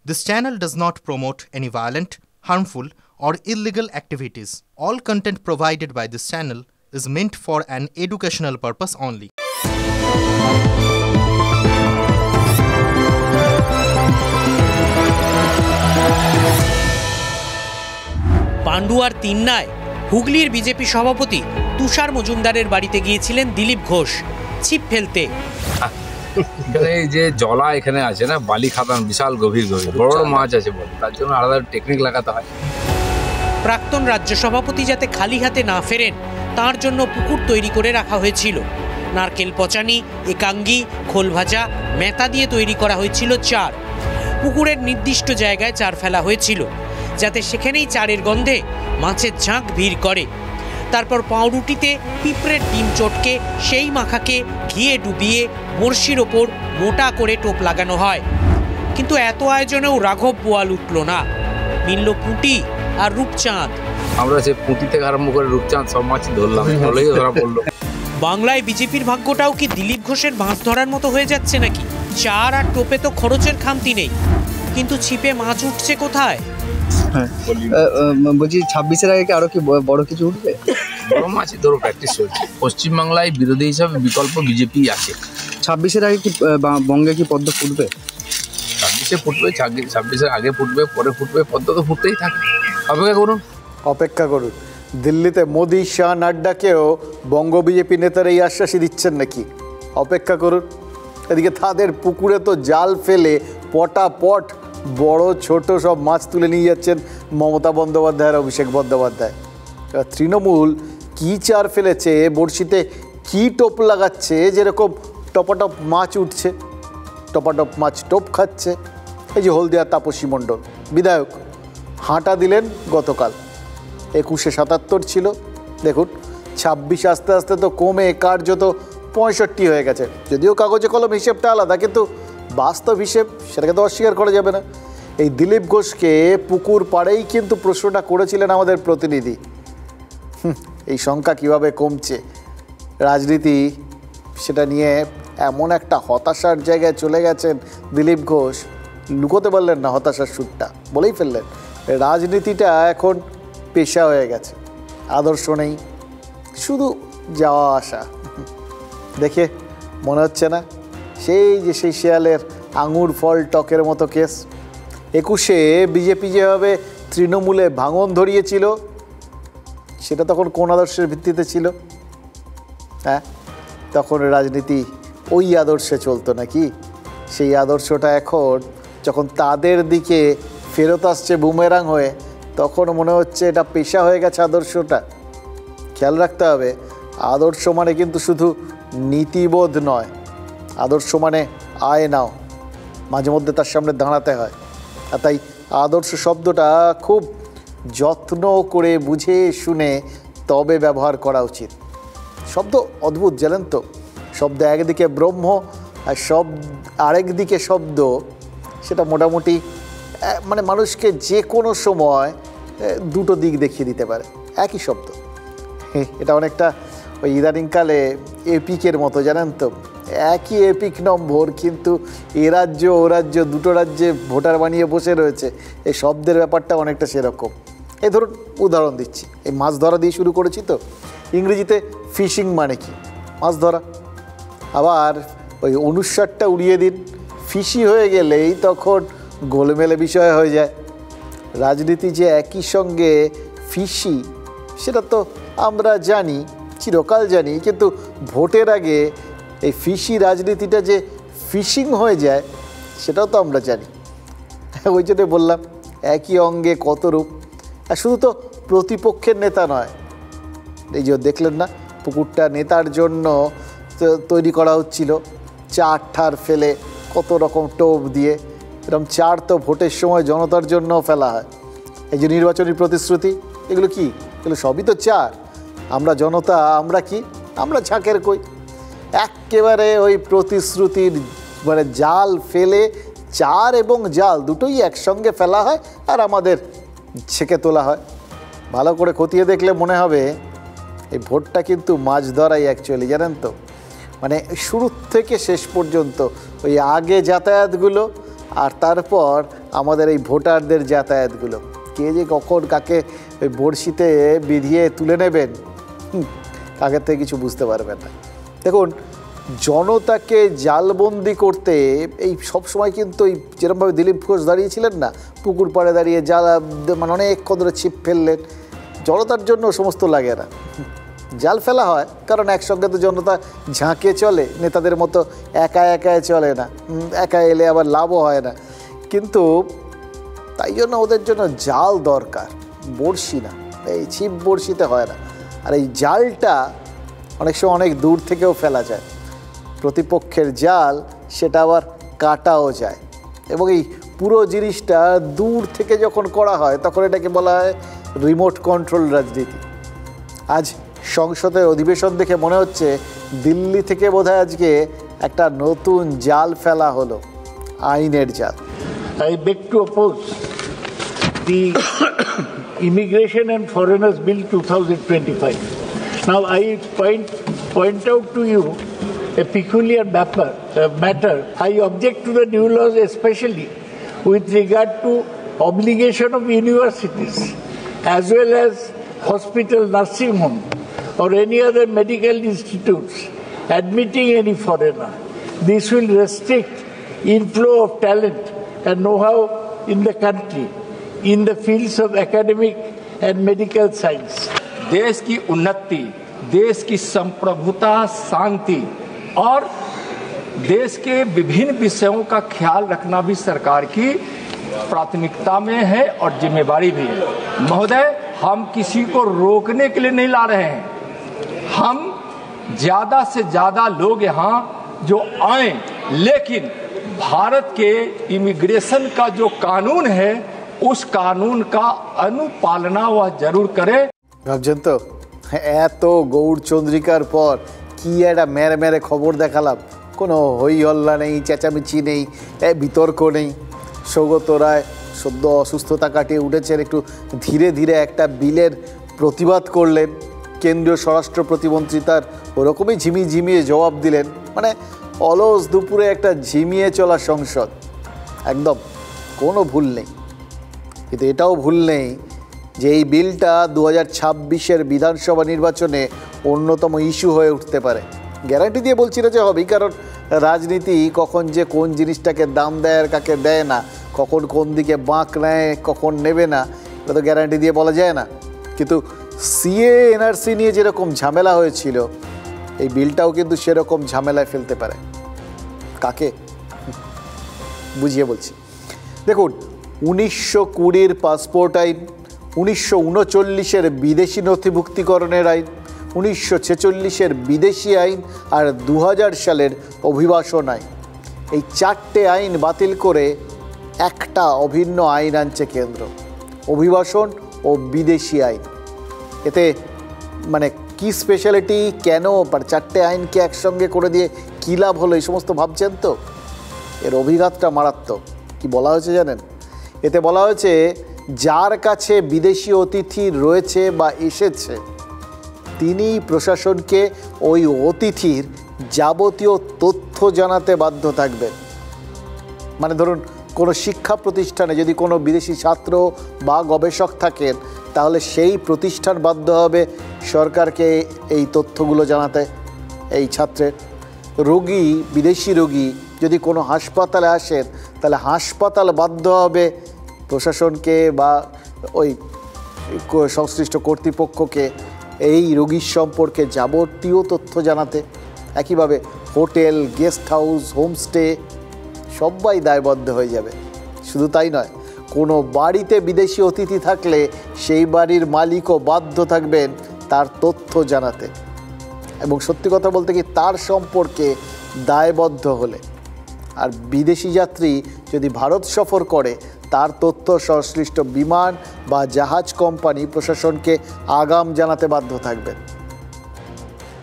This channel does not promote any violent, harmful, or illegal activities. All content provided by this channel is meant for an educational purpose only. পান্ডুয়ার তিন্নায় হুগলির BJP সভাপতি তুষার মজুমদারের বাড়িতে গিয়েছিলেন দিলীপ ঘোষ ছিপ ফেলতে। এখানে যে জলা এখানে আছে না, বালি খাদান, বিশাল গভীর গভীর বড় বড় মাছ আছে বলে, তার জন্য আলাদা টেকনিক লাগাতে হয়। প্রাক্তন রাজ্য সভাপতি যাতে খালি হাতে না ফেরেন তার জন্য পুকুর তৈরি করে রাখা হয়েছিল। নারকেল পচানি, একাঙ্গি, খোল ভাজা, মেতা দিয়ে তৈরি করা হয়েছিল চার। পুকুরের নির্দিষ্ট জায়গায় চার ফেলা হয়েছিল যাতে সেখানেই চারের গন্ধে মাছের ঝাঁক ভিড় করে। তারপর পাউরুটিতে পিঁপড়ের ডিম চটকে সেই মাখাকে ঘিয়ে ডুবিয়ে বড়শির ওপর মোটা করে টোপ লাগানো হয়। কিন্তু এত আয়োজনেও রাঘব বোয়াল উঠল না, মিলল পুঁটি আর রূপচাঁদ। আমরা সে পুঁটি থেকে আরম্ভ করে রূপচাঁদ সব মাছ ধরলাম, ধরলেই ধরা পড়লো। বাংলায় বিজেপির ভাগ্যটাও কি দিলীপ ঘোষের মাছ ধরার মতো হয়ে যাচ্ছে নাকি? চার আর টোপে তো খরচের খামতি নেই, কিন্তু ছিপে মাছ উঠছে কোথায়? বলছি 26-এর আগে আরো কি বড় কিছু উঠবে? বড় মাছই ধরো প্র্যাকটিস চলছে। পশ্চিমবাংলায় বিরোধী হিসাবে বিকল্প বিজেপি আছে। 26-এর আগে কি বঙ্গে কি পদ্ম ফুটবে? 26-এ ফুটবে, 26-এর আগে ফুটবে, পরে ফুটবে, পদ্ম তো ফুটতেই থাকে। অপেক্ষা করুন। দিল্লিতে মোদি, শাহ, নাড্ডাকেও বঙ্গ বিজেপি নেতারা এই আশ্বাসই দিচ্ছেন নাকি? অপেক্ষা করুন। এদিকে তাদের পুকুরে তো জাল ফেলে পটাপট বড় ছোট সব মাছ তুলে নিয়ে যাচ্ছেন মমতা বন্দ্যোপাধ্যায় আর অভিষেক বন্দ্যোপাধ্যায়। এবার তৃণমূল কী চার ফেলেছে, বড়শিতে কী টোপ লাগাচ্ছে, যেরকম টপাটপ মাছ উঠছে, টপাটপ মাছ টোপ খাচ্ছে। এই যে হলদিয়া তাপসী মণ্ডল বিধায়ক হাঁটা দিলেন গতকাল, 21-এ 77 ছিল, দেখুন 26 আস্তে আস্তে তো কমে কার্যত 65 হয়ে গেছে। যদিও কাগজে কলম হিসেবটা আলাদা, কিন্তু বাস্তব হিসেব সেটাকে তো অস্বীকার করা যাবে না। এই দিলীপ ঘোষকে পুকুর পাড়েই কিন্তু প্রশ্নটা করেছিলেন আমাদের প্রতিনিধি, এই সংখ্যা কিভাবে কমছে, রাজনীতি সেটা নিয়ে এমন একটা হতাশার জায়গায় চলে গেছেন দিলীপ ঘোষ, লুকোতে পারলেন না হতাশার সুরটা, বলেই ফেললেন। রাজনীতিটা এখন পেশা হয়ে গেছে, আদর্শ নেই, শুধু যাওয়া আসা। দেখে মনে হচ্ছে না সেই শেয়ালের আঙুর ফল টকের মতো কেস। 21-এ বিজেপি যেভাবে তৃণমূলে ভাঙন ধরিয়েছিল, সেটা তখন কোন আদর্শের ভিত্তিতে ছিল? হ্যাঁ, তখন রাজনীতি ওই আদর্শে চলতো নাকি? সেই আদর্শটা এখন যখন তাদের দিকে ফেরত আসছে বুমেরাং হয়ে, তখন মনে হচ্ছে এটা পেশা হয়ে গেছে আদর্শটা। খেয়াল রাখতে হবে, আদর্শ মানে কিন্তু শুধু নীতিবোধ নয়, আদর্শ মানে আয় নাও, মাঝে মধ্যে তার সামনে দাঁড়াতে হয়। আর তাই আদর্শ শব্দটা খুব যত্ন করে বুঝে শুনে তবে ব্যবহার করা উচিত। শব্দ অদ্ভুত, জানেন তো, শব্দ একদিকে ব্রহ্ম আর আরেকদিকে শব্দ, সেটা মোটামুটি মানে মানুষকে যে কোনো সময় দুটো দিক দেখিয়ে দিতে পারে একই শব্দ। এটা অনেকটা ওই ইদানিংকালে এপিকের মতো, জানেন তো, একই এপিক নম্বর, কিন্তু এ রাজ্য ও রাজ্য দুটো রাজ্যে ভোটার বানিয়ে বসে রয়েছে। এই শব্দের ব্যাপারটা অনেকটা সেরকম। এই ধরুন উদাহরণ দিচ্ছি, এই মাছ ধরা দিয়ে শুরু করেছি তো, ইংরেজিতে ফিশিং মানে কি? মাছ ধরা। আবার ওই অনুস্বারটা উড়িয়ে দিন, ফিশি হয়ে গেলেই তখন গোলমেলে বিষয় হয়ে যায়। রাজনীতি যে একই সঙ্গে ফিশি, সেটা তো আমরা জানি, চিরকাল জানি, কিন্তু ভোটের আগে এই ফিশি রাজনীতিটা যে ফিশিং হয়ে যায় সেটাও তো আমরা জানি। ওই জন্য বললাম একই অঙ্গে কত রূপ। আর শুধু তো প্রতিপক্ষের নেতা নয়, এই যে দেখলেন না পুকুরটা নেতার জন্য তৈরি করা হচ্ছিল, চার ঠার ফেলে কত রকম টোপ দিয়ে। এরকম চার তো ভোটের সময় জনতার জন্য ফেলা হয়। এই যে নির্বাচনী প্রতিশ্রুতি, এগুলো কি? এগুলো সবই তো চার। আমরা জনতা, আমরা কি? আমরা ঝাঁকের কই। একেবারে ওই প্রতিশ্রুতির মানে জাল ফেলে, চার এবং জাল দুটোই একসঙ্গে ফেলা হয় আর আমাদের ছেঁকে তোলা হয়। ভালো করে খতিয়ে দেখলে মনে হবে এই ভোটটা কিন্তু মাছ ধরাই অ্যাকচুয়ালি, জানেন তো। মানে শুরু থেকে শেষ পর্যন্ত ওই আগে যাতায়াতগুলো আর তারপর আমাদের এই ভোটারদের যাতায়াতগুলো, কে যে কখন কাকে ওই বড়শিতে বিধিয়ে তুলে নেবেন আগের থেকে কিছু বুঝতে পারবেন না। দেখুন, জনতাকে জালবন্দি করতে এই সবসময় কিন্তু এই যেরকমভাবে দিলীপ ঘোষ দাঁড়িয়েছিলেন না, পুকুর পাড়ে দাঁড়িয়ে জাল মানে অনেকক্ষণ ধরে ছিপ ফেললেন, জনতার জন্য সমস্ত লাগে না। জাল ফেলা হয় কারণ একসঙ্গে তো জনতা ঝাঁকে চলে, নেতাদের মতো একা একায় চলে না, একা এলে আবার লাভও হয় না। কিন্তু তাই জন্য ওদের জন্য জাল দরকার, বড়শি না, এই ছিপ বড়শিতে হয় না। আর এই জালটা অনেক সময় অনেক দূর থেকেও ফেলা যায়, প্রতিপক্ষের জাল সেটা আবার কাটাও যায়। এবং এই পুরো জিনিসটা দূর থেকে যখন করা হয় তখন এটাকে বলা হয় রিমোট কন্ট্রোল রাজনীতি। আজ সংসদের অধিবেশন দেখে মনে হচ্ছে দিল্লি থেকে বোধহয় আজকে একটা নতুন জাল ফেলা হলো, আইনের জাল। I beg to oppose the Immigration and Foreigners Bill 2025. Now I point out to you a peculiar matter. I object to the new laws especially with regard to obligation of universities as well as hospital, nursing home or any other medical institutes admitting any foreigner. This will restrict inflow of talent and know-how in the country in the fields of academic and medical science. देश की उन्नति, देश की संप्रभुता, शांति और देश के विभिन्न विषयों का ख्याल रखना भी सरकार की प्राथमिकता में है और जिम्मेवारी भी है। महोदय, हम किसी को रोकने के लिए नहीं ला रहे हैं, हम ज्यादा से ज्यादा लोग यहाँ जो आए, लेकिन भारत के इमिग्रेशन का जो कानून है उस कानून का अनुपालना वह जरूर करे। ভাবছেন তো, এত গৌরচন্দ্রিকার পর কি একটা মেরে মেরে খবর দেখালাম, কোনো হই হল্লা নেই, চেঁচামেচি নেই, বিতর্ক নেই। সৌগত রায় সদ্য অসুস্থতা কাটিয়ে উঠেছেন, একটু ধীরে ধীরে একটা বিলের প্রতিবাদ করলেন, কেন্দ্রীয় স্বরাষ্ট্র প্রতিমন্ত্রী তার ওরকমই ঝিমিয়ে জবাব দিলেন। মানে অলস দুপুরে একটা ঝিমিয়ে চলা সংসদ, একদম কোনো ভুল নেই। কিন্তু এটাও ভুল নেই যে এই বিলটা 2026-এর বিধানসভা নির্বাচনে অন্যতম ইস্যু হয়ে উঠতে পারে। গ্যারান্টি দিয়ে বলছি না যে হবেই, কারণ রাজনীতি কখন যে কোন জিনিসটাকে দাম দেয় আর কাকে দেয় না, কখন কোন দিকে বাঁক নেয় কখন নেবে না, এটা তো গ্যারান্টি দিয়ে বলা যায় না। কিন্তু সিএ এনআরসি নিয়ে যেরকম ঝামেলা হয়েছিল, এই বিলটাও কিন্তু সেরকম ঝামেলায় ফেলতে পারে। কাকে বুঝিয়ে বলছি। দেখুন, 1920-র পাসপোর্ট আইন, 1939-এর বিদেশি নথিভুক্তিকরণের আইন, 1946-এর বিদেশি আইন আর 2000 সালের অভিবাসন আইন, এই 4টে আইন বাতিল করে একটা অভিন্ন আইন আনছে কেন্দ্র, অভিবাসন ও বিদেশি আইন। এতে মানে কি স্পেশালিটি, কেন 4টে আইনকে একসঙ্গে করে দিয়ে কী লাভ হলো, এই সমস্ত ভাবছেন তো? এর অভিঘাতটা মারাত্মক। কি বলা হয়েছে জানেন? এতে বলা হয়েছে যার কাছে বিদেশি অতিথি রয়েছে বা এসেছে তিনি প্রশাসনকে ওই অতিথির যাবতীয় তথ্য জানাতে বাধ্য থাকবেন। মানে ধরুন কোনো শিক্ষা প্রতিষ্ঠানে যদি কোনো বিদেশি ছাত্র বা গবেষক থাকেন, তাহলে সেই প্রতিষ্ঠান বাধ্য হবে সরকারকে এই তথ্যগুলো জানাতে এই ছাত্রের। রোগী, বিদেশি রোগী যদি কোনো হাসপাতালে আসেন, তাহলে হাসপাতাল বাধ্য হবে প্রশাসনকে বা ওই সংশ্লিষ্ট কর্তৃপক্ষকে এই রোগীর সম্পর্কে যাবতীয় তথ্য জানাতে। একইভাবে হোটেল, গেস্ট হাউস, হোমস্টে সবাই দায়বদ্ধ হয়ে যাবে। শুধু তাই নয়, কোনো বাড়িতে বিদেশি অতিথি থাকলে সেই বাড়ির মালিকও বাধ্য থাকবেন তার তথ্য জানাতে। এবং সত্যি কথা বলতে কি, তার সম্পর্কে দায়বদ্ধ হলে। আর বিদেশি যাত্রী যদি ভারত সফর করে, তার তথ্য সংশ্লিষ্ট বিমান বা জাহাজ কোম্পানি প্রশাসনকে আগাম জানাতে বাধ্য থাকবেন।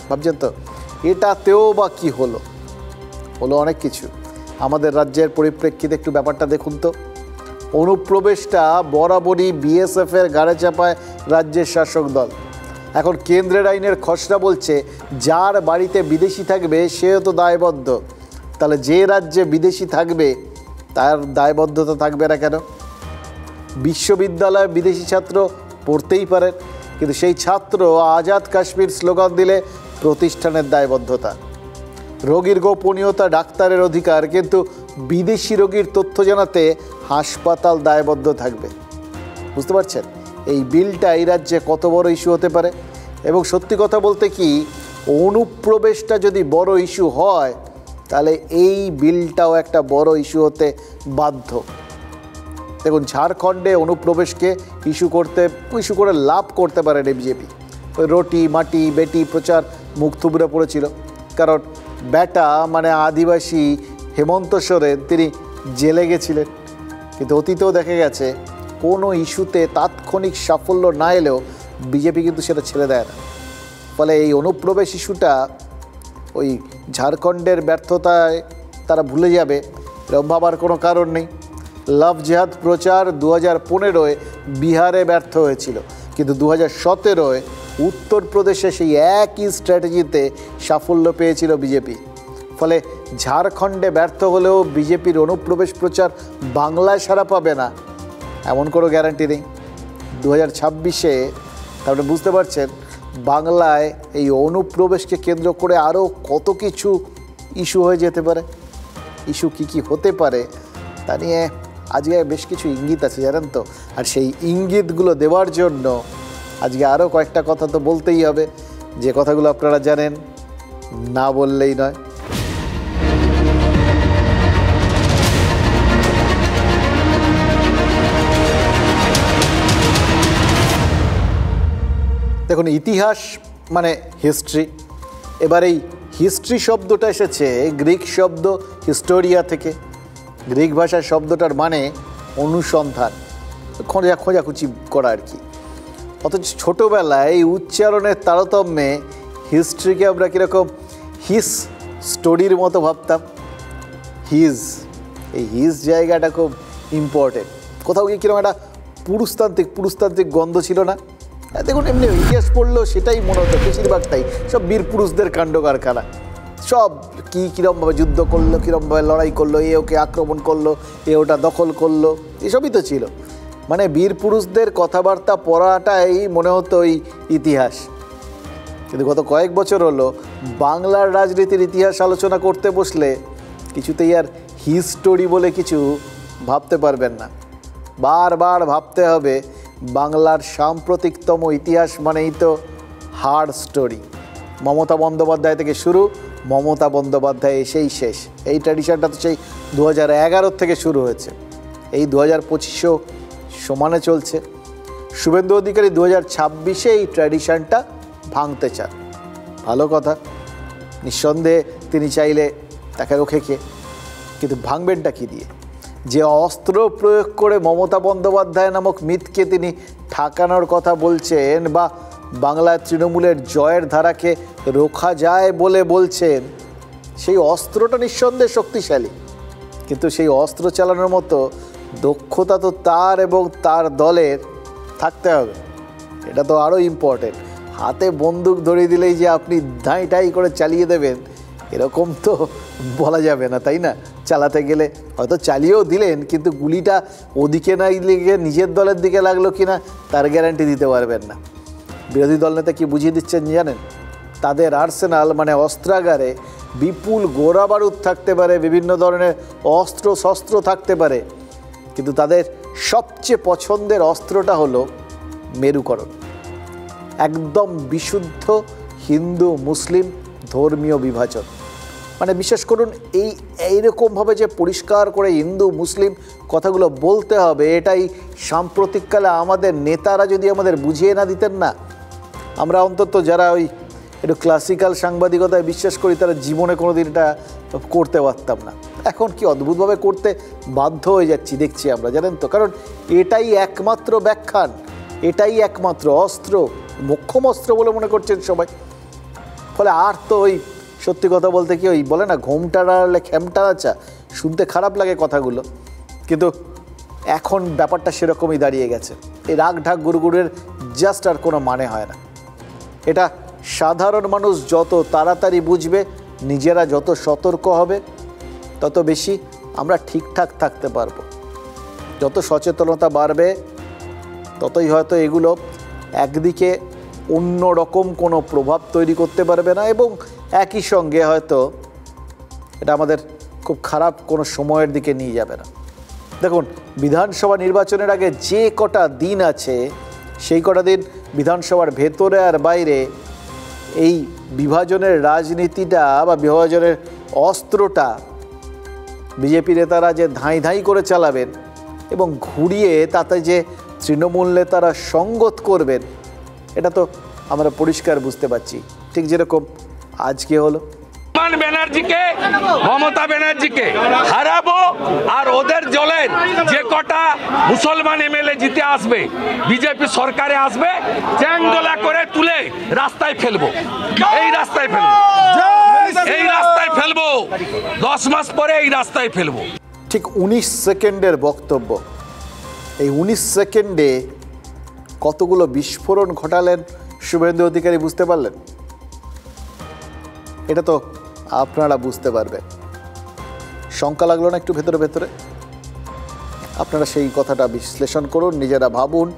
ভাবছেন তো, এটাতেও বা কী হলো? অনেক কিছু। আমাদের রাজ্যের পরিপ্রেক্ষিতে একটু ব্যাপারটা দেখুন তো। অনুপ্রবেশটা বরাবরই বিএসএফের গাড়ে চাপায় রাজ্যের শাসক দল। এখন কেন্দ্রের আইনের খসড়া বলছে যার বাড়িতে বিদেশি থাকবে সেও তো দায়বদ্ধ। তাহলে যে রাজ্যে বিদেশি থাকবে তার দায়বদ্ধতা থাকবে না কেন? বিশ্ববিদ্যালয়ে বিদেশি ছাত্র পড়তেই পারেন, কিন্তু সেই ছাত্র আজাদ কাশ্মীর স্লোগান দিলে প্রতিষ্ঠানের দায়বদ্ধতা। রোগীর গোপনীয়তা, ডাক্তারের অধিকার, কিন্তু বিদেশি রোগীর তথ্য জানাতে হাসপাতাল দায়বদ্ধ থাকবে। বুঝতে পারছেন এই বিলটা এই রাজ্যে কত বড় ইস্যু হতে পারে? এবং সত্যি কথা বলতে কি, অনুপ্রবেশটা যদি বড় ইস্যু হয় তাহলে এই বিলটাও একটা বড় ইস্যু হতে বাধ্য। দেখুন, ঝাড়খণ্ডে অনুপ্রবেশকে ইস্যু করে লাভ করতে পারে বিজেপি। ওই রোটি মাটি বেটি প্রচার মুখ থুবড়ে পড়েছিল, কারণ বেটা মানে আদিবাসী হেমন্ত সোরেন তিনি জেলে গেছিলেন। কিন্তু অতীতেও দেখা গেছে কোনো ইস্যুতে তাৎক্ষণিক সাফল্য না এলেও বিজেপি কিন্তু সেটা ছেড়ে দেয় না। ফলে এই অনুপ্রবেশ ইস্যুটা ওই ঝাড়খণ্ডের ব্যর্থতায় তারা ভুলে যাবে, এরকম ভাবার কোনো কারণ নেই। লাভ জেহাদ প্রচার 2015-এ বিহারে ব্যর্থ হয়েছিল, কিন্তু 2017-এ উত্তরপ্রদেশে সেই একই স্ট্র্যাটেজিতে সাফল্য পেয়েছিল বিজেপি। ফলে ঝাড়খণ্ডে ব্যর্থ হলেও বিজেপির অনুপ্রবেশ প্রচার বাংলায় সাড়া পাবে না এমন কোনো গ্যারান্টি নেই। 2026-এ তারপরে বুঝতে পারছেন বাংলায় এই অনুপ্রবেশকে কেন্দ্র করে আরও কত কিছু ইস্যু হয়ে যেতে পারে। ইস্যু কী হতে পারে তা নিয়ে আজকে বেশ কিছু ইঙ্গিত আছে, জানেন তো। আর সেই ইঙ্গিতগুলো দেওয়ার জন্য আজকে আরও কয়েকটা কথা তো বলতেই হবে, যে কথাগুলো আপনারা জানেন, না বললেই নয়। দেখুন, ইতিহাস মানে হিস্ট্রি। এবার এই হিস্ট্রি শব্দটা এসেছে গ্রিক শব্দ হিস্টোরিয়া থেকে। গ্রিক ভাষার শব্দটার মানে অনুসন্ধান, খোঁজাখুঁজি করা আর কি। অথচ ছোটোবেলায় এই উচ্চারণের তারতম্যে হিস্ট্রিকে আমরা কীরকম হিস স্টোরির মতো ভাবতাম। এই হিজ জায়গাটা খুব ইম্পর্টেন্ট। কোথাও গিয়ে কীরকম একটা পুরুষতান্ত্রিক গন্ধ ছিল না? দেখুন, এমনি ইতিহাস পড়লেও সেটাই মনে হতো, বেশিরভাগটাই সব বীর পুরুষদের কাণ্ড কারখানা। সব কীরকমভাবে যুদ্ধ করলো, কীরকমভাবে লড়াই করলো, এ ওকে আক্রমণ করলো, এ ওটা দখল করলো, এসবই তো ছিল। মানে বীর পুরুষদের কথাবার্তা পড়াটাই মনে হতো ওই ইতিহাস। কিন্তু গত কয়েক বছর হলো বাংলার রাজনীতির ইতিহাস আলোচনা করতে বসলে কিছুতেই আর হিস্টোরি বলে কিছু ভাবতে পারবেন না। বারবার ভাবতে হবে বাংলার সাম্প্রতিকতম ইতিহাস মানেই তো হার্ড স্টোরি। মমতা বন্দ্যোপাধ্যায় থেকে শুরু, মমতা বন্দ্যোপাধ্যায় এসেই শেষ। এই ট্র্যাডিশনটা তো সেই 2011 থেকে শুরু হয়েছে, এই 2025-এও সমানে চলছে। শুভেন্দু অধিকারী 2026-এ এই ট্র্যাডিশনটা ভাঙতে চান, ভালো কথা। নিঃসন্দেহে তিনি চাইলে তাকে রোখে কে, কিন্তু ভাঙবেনটা কী দিয়ে? যে অস্ত্র প্রয়োগ করে মমতা বন্দ্যোপাধ্যায় নামক মিথকে তিনি ঠাকানোর কথা বলছেন, বা বাংলায় তৃণমূলের জয়ের ধারাকে রোখা যায় বলে বলছেন, সেই অস্ত্রটা নিঃসন্দেহে শক্তিশালী, কিন্তু সেই অস্ত্র চালানোর মতো দক্ষতা তো তার এবং তার দলের থাকতে হবে। এটা তো আরও ইম্পর্টেন্ট। হাতে বন্দুক ধরিয়ে দিলেই যে আপনি ধাই করে চালিয়ে দেবেন এরকম তো বলা যাবে না, তাই না? চালাতে গেলে হয়তো চালিয়েও দিলেন, কিন্তু গুলিটা ওদিকে না লেগে নিজের দলের দিকে লাগলো কিনা তার গ্যারান্টি দিতে পারবেন না। বিরোধী দল নেতা কি বুঝিয়ে দিচ্ছেন জানেন? তাদের আর্সেনাল মানে অস্ত্রাগারে বিপুল গোলা বারুদ থাকতে পারে, বিভিন্ন ধরনের অস্ত্র শস্ত্র থাকতে পারে, কিন্তু তাদের সবচেয়ে পছন্দের অস্ত্রটা হলো মেরুকরণ। একদম বিশুদ্ধ হিন্দু মুসলিম ধর্মীয় বিভাজন। মানে বিশ্বাস করুন, এইরকমভাবে যে পরিষ্কার করে হিন্দু মুসলিম কথাগুলো বলতে হবে, এটাই সাম্প্রতিককালে আমাদের নেতারা যদি আমাদের বুঝিয়ে না দিতেন না, আমরা অন্তত যারা ওই একটু ক্লাসিক্যাল সাংবাদিকতায় বিশ্বাস করি তারা জীবনে কোনো দিন এটা করতে পারতাম না। এখন কি অদ্ভুতভাবে করতে বাধ্য হয়ে যাচ্ছি দেখছি আমরা, জানেন তো। কারণ এটাই একমাত্র ব্যাখ্যান, এটাই একমাত্র অস্ত্র, মোক্ষম অস্ত্র বলে মনে করছেন সবাই। ফলে আর তো ওই সত্যি কথা বলতে কি ওই বলে না, ঘোমটা নাড়ালে খেমটা নাচা, শুনতে খারাপ লাগে কথাগুলো, কিন্তু এখন ব্যাপারটা সেরকমই দাঁড়িয়ে গেছে। এই রাগ ঢাক গুড়গুড়ের জাস্ট আর কোনো মানে হয় না। এটা সাধারণ মানুষ যত তাড়াতাড়ি বুঝবে, নিজেরা যত সতর্ক হবে, তত বেশি আমরা ঠিকঠাক থাকতে পারবো। যত সচেতনতা বাড়বে ততই হয়তো এগুলো একদিকে অন্য রকম কোনো প্রভাব তৈরি করতে পারবে না, এবং একই সঙ্গে হয়তো এটা আমাদের খুব খারাপ কোনো সময়ের দিকে নিয়ে যাবে না। দেখুন, বিধানসভা নির্বাচনের আগে যে কটা দিন আছে, সেই কটা দিন বিধানসভার ভেতরে আর বাইরে এই বিভাজনের রাজনীতিটা বা বিভাজনের অস্ত্রটা বিজেপি নেতারা যে ধাঁই ধাঁই করে চালাবেন এবং ঘুরিয়ে তাতে যে তৃণমূল নেতারা সঙ্গত করবেন, এটা তো আমরা পরিষ্কার বুঝতে পারছি। ঠিক যেরকম আজকে হলো, ব্যানার্জিকে, মমতা ব্যানার্জিকে হারাবো, আর ওদের দলের যে কটা মুসলমান এমএলএ জিতে আসবে, বিজেপি সরকারে আসবে, চ্যাংদোলা করে তুলে রাস্তায় ফেলবো, এই রাস্তায় ফেলবো, এই রাস্তায় ফেলবো, 10 মাস পরে এই রাস্তায় ফেলবো। ঠিক 19 সেকেন্ডের বক্তব্য, এই 19 সেকেন্ডে কতগুলো বিস্ফোরণ ঘটালেন শুভেন্দু অধিকারী বুঝতে পারলেন? এটা তো আপনারা বুঝতে পারবেন। শঙ্কা লাগলো না একটু ভেতরে ভেতরে? আপনারা সেই কথাটা বিশ্লেষণ করুন, নিজেরা ভাবুন,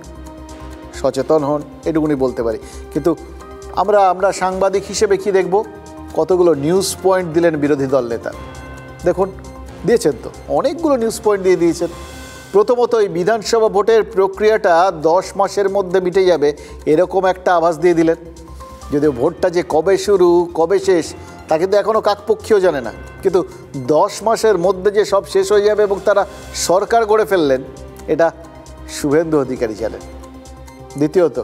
সচেতন হন, এটুকুনি বলতে পারি। কিন্তু আমরা সাংবাদিক হিসেবে কি দেখব? কতগুলো নিউজ পয়েন্ট দিলেন বিরোধী দল নেতা। দেখুন, দিয়েছেন তো, অনেকগুলো নিউজ পয়েন্ট দিয়ে দিয়েছেন। প্রথমত, এই বিধানসভা ভোটের প্রক্রিয়াটা 10 মাসের মধ্যে মিটে যাবে এরকম একটা আভাস দিয়ে দিলেন। যদিও ভোটটা যে কবে শুরু কবে শেষ তা কিন্তু এখনও কাকপক্ষীয় জানে না, কিন্তু 10 মাসের মধ্যে যে সব শেষ হয়ে যাবে এবং তারা সরকার গড়ে ফেললেন, এটা শুভেন্দু অধিকারী জানেন। দ্বিতীয়ত,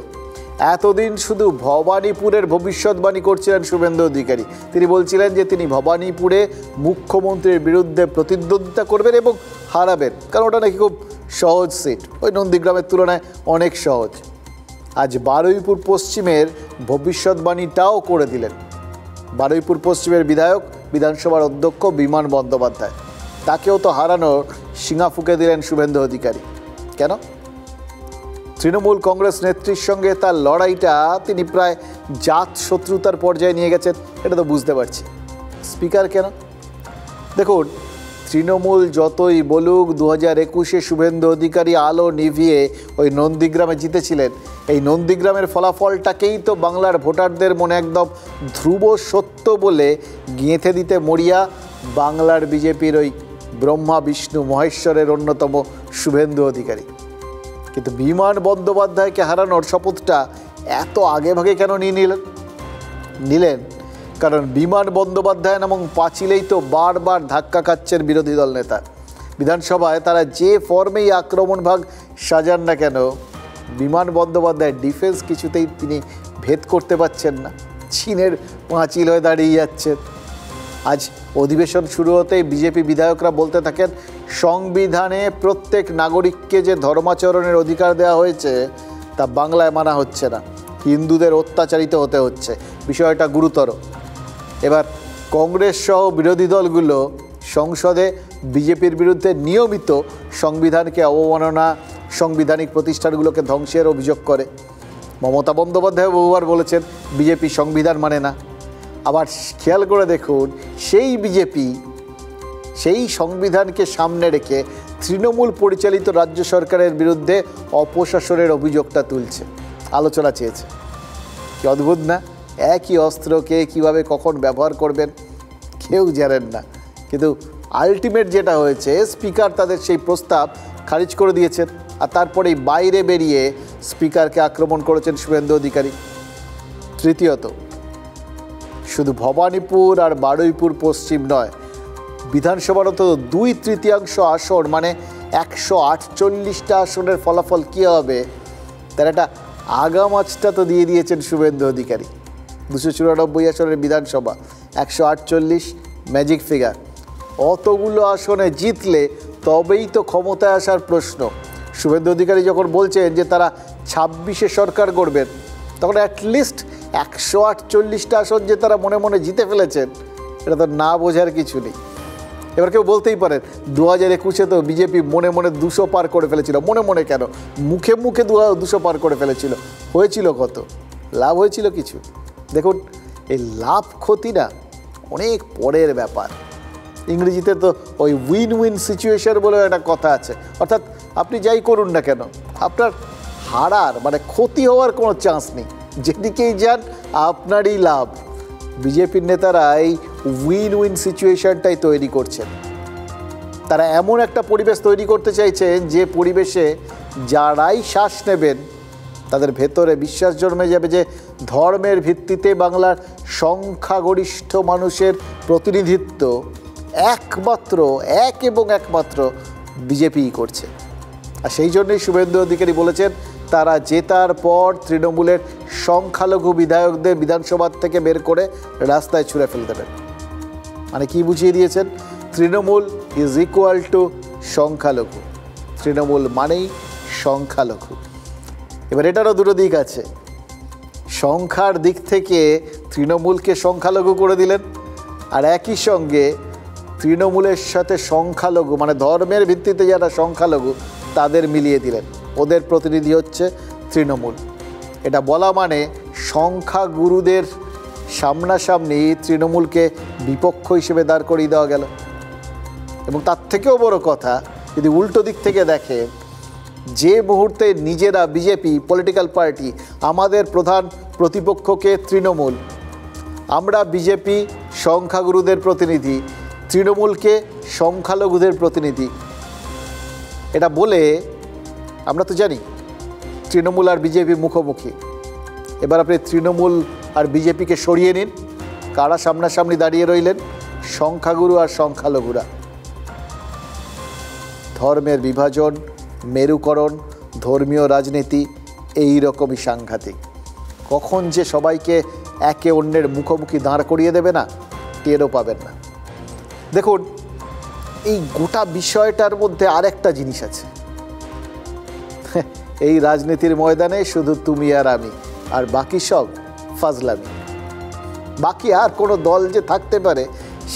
এতদিন শুধু ভবানীপুরের ভবিষ্যৎবাণী করছিলেন শুভেন্দু অধিকারী। তিনি বলছিলেন যে তিনি ভবানীপুরে মুখ্যমন্ত্রীর বিরুদ্ধে প্রতিদ্বন্দ্বিতা করবেন এবং হারাবেন, কারণ ওটা নাকি খুব সহজ সিট, ওই নন্দীগ্রামের তুলনায় অনেক সহজ। আজ বারুইপুর পশ্চিমের ভবিষ্যৎবাণীটাও করে দিলেন। বারুইপুর পশ্চিমের বিধায়ক, বিধানসভার অধ্যক্ষ বিমান বন্দ্যোপাধ্যায়, তাকেও তো হারানোর শিঙা ফুঁকে দিলেন শুভেন্দু অধিকারী। কেন? তৃণমূল কংগ্রেস নেত্রীর সঙ্গে তার লড়াইটা তিনি প্রায় জাত শত্রুতার পর্যায়ে নিয়ে গেছেন, এটা তো বুঝতে পারছি। স্পিকার কেন? দেখুন, তৃণমূল যতই বলুক 2021-এ শুভেন্দু অধিকারী আলো নিভিয়ে ওই নন্দীগ্রামে জিতেছিলেন, এই নন্দীগ্রামের ফলাফলটাকেই তো বাংলার ভোটারদের মনে একদম ধ্রুব সত্য বলে গেঁথে দিতে মরিয়া বাংলার বিজেপির ওই ব্রহ্মা বিষ্ণু মহেশ্বরের অন্যতম শুভেন্দু অধিকারী। কিন্তু বিমান বন্দ্যোপাধ্যায়কে হারানোর শপথটা এত আগে ভাগে কেন নিলেন? কারণ বিমান বন্দ্যোপাধ্যায় নামক পাঁচিলেই তো বারবার ধাক্কা খাচ্ছেন বিরোধী দল নেতা। বিধানসভায় তারা যে ফর্মেই আক্রমণ ভাগ সাজান না কেন, বিমান বন্দ্যোপাধ্যায়ের ডিফেন্স কিছুতেই তিনি ভেদ করতে পারছেন না, চীনের পাঁচিল হয়ে দাঁড়িয়ে যাচ্ছেন। আজ অধিবেশন শুরু হতেই বিজেপি বিধায়করা বলতে থাকেন, সংবিধানে প্রত্যেক নাগরিককে যে ধর্মাচরণের অধিকার দেওয়া হয়েছে তা বাংলায় মানা হচ্ছে না, হিন্দুদের অত্যাচারিত হতে হচ্ছে, বিষয়টা গুরুতর। এবার কংগ্রেস সহ বিরোধী দলগুলো সংসদে বিজেপির বিরুদ্ধে নিয়মিত সংবিধানকে অবমাননা, সাংবিধানিক প্রতিষ্ঠানগুলোকে ধ্বংসের অভিযোগ করে। মমতা বন্দ্যোপাধ্যায় বহুবার বলেছেন বিজেপি সংবিধান মানে না। আবার খেয়াল করে দেখুন, সেই বিজেপি সেই সংবিধানকে সামনে রেখে তৃণমূল পরিচালিত রাজ্য সরকারের বিরুদ্ধে অপশাসনের অভিযোগটা তুলছে, আলোচনা চেয়েছে। কি অদ্ভুত না? একই অস্ত্রকে কীভাবে কখন ব্যবহার করবেন কেউ জানেন না, কিন্তু আলটিমেট যেটা হয়েছে, স্পিকার তাদের সেই প্রস্তাব খারিজ করে দিয়েছেন, আর তারপরেই বাইরে বেরিয়ে স্পিকারকে আক্রমণ করেছেন শুভেন্দু অধিকারী। তৃতীয়ত, শুধু ভবানীপুর আর বারুইপুর পশ্চিম নয়, বিধানসভার তো 2/3 আসন মানে 148টা আসনের ফলাফল কী হবে তার একটা আগামাছটা তো দিয়ে দিয়েছেন শুভেন্দু অধিকারী। 294 আসনের বিধানসভা, 148 ম্যাজিক ফিগার। অতগুলো আসনে জিতলে তবেই তো ক্ষমতায় আসার প্রশ্ন। শুভেন্দু অধিকারী যখন বলছেন যে তারা 26-এ সরকার গড়বেন, তখন অ্যাটলিস্ট 148টা আসন যে তারা মনে মনে জিতে ফেলেছেন, এটা তো না বোঝার কিছু নেই। এবার কেউ বলতেই পারেন 2021-এ তো বিজেপি মনে মনে 200 পার করে ফেলেছিল। মনে মনে কেন, মুখে মুখে 200 পার করে ফেলেছিল। হয়েছিল কত? লাভ হয়েছিল কিছু? দেখুন, এই লাভ ক্ষতি না অনেক পরের ব্যাপার। ইংরেজিতে তো ওই উইন উইন সিচুয়েশন বলে একটা কথা আছে, অর্থাৎ আপনি যাই করুন না কেন আপনার হারার মানে ক্ষতি হওয়ার কোনো চান্স নেই, যেদিকেই যান আপনারই লাভ। বিজেপির নেতারা এই উইন উইন সিচুয়েশনটাই তৈরি করছেন। তারা এমন একটা পরিবেশ তৈরি করতে চাইছেন যে পরিবেশে যারাই শ্বাস নেবেন তাদের ভেতরে বিশ্বাস জন্মে যাবে যে ধর্মের ভিত্তিতে বাংলার সংখ্যাগরিষ্ঠ মানুষের প্রতিনিধিত্ব এক এবং একমাত্র বিজেপিই করছে। আর সেই জন্যই শুভেন্দু অধিকারী বলেছেন তারা জেতার পর তৃণমূলের সংখ্যালঘু বিধায়কদের বিধানসভা থেকে বের করে রাস্তায় ছুঁড়ে ফেলে দেবেন। মানে কি বুঝিয়ে দিয়েছেন? তৃণমূল ইজ ইকুয়াল টু সংখ্যালঘু, তৃণমূল মানেই সংখ্যালঘু। এবার এটারও দুটো দিক আছে, সংখ্যার দিক থেকে তৃণমূলকে সংখ্যালঘু করে দিলেন, আর একই সঙ্গে তৃণমূলের সাথে সংখ্যালঘু মানে ধর্মের ভিত্তিতে যারা সংখ্যালঘু তাদের মিলিয়ে দিলেন, ওদের প্রতিনিধি হচ্ছে তৃণমূল। এটা বলা মানে সংখ্যাগুরুদের সামনাসামনি তৃণমূলকে বিপক্ষ হিসেবে দাঁড় করিয়ে দেওয়া গেল। এবং তার থেকেও বড় কথা, যদি উল্টো দিক থেকে দেখে, যে মুহূর্তে নিজেরা বিজেপি পলিটিক্যাল পার্টি আমাদের প্রধান প্রতিপক্ষকে তৃণমূল, আমরা বিজেপি সংখ্যাগুরুদের প্রতিনিধি, তৃণমূলকে সংখ্যালঘুদের প্রতিনিধি, এটা বলে আমরা তো জানি তৃণমূল আর বিজেপি মুখোমুখি। এবার আপনি তৃণমূল আর বিজেপিকে সরিয়ে নিন, কারা সামনাসামনি দাঁড়িয়ে রইলেন? সংখ্যাগুরু আর সংখ্যালঘুরা। ধর্মের বিভাজন, মেরুকরণ, ধর্মীয় রাজনীতি এই রকমই সাংঘাতিক। কখন যে সবাইকে একে অন্যের মুখোমুখি দাঁড় করিয়ে দেবে না, টেরও পাবেন না। দেখুন, এই গোটা বিষয়টার মধ্যে আরেকটা জিনিস আছে, এই রাজনীতির ময়দানে শুধু তুমি আর আমি, আর বাকি সব ফাজলামি। বাকি আর কোনো দল যে থাকতে পারে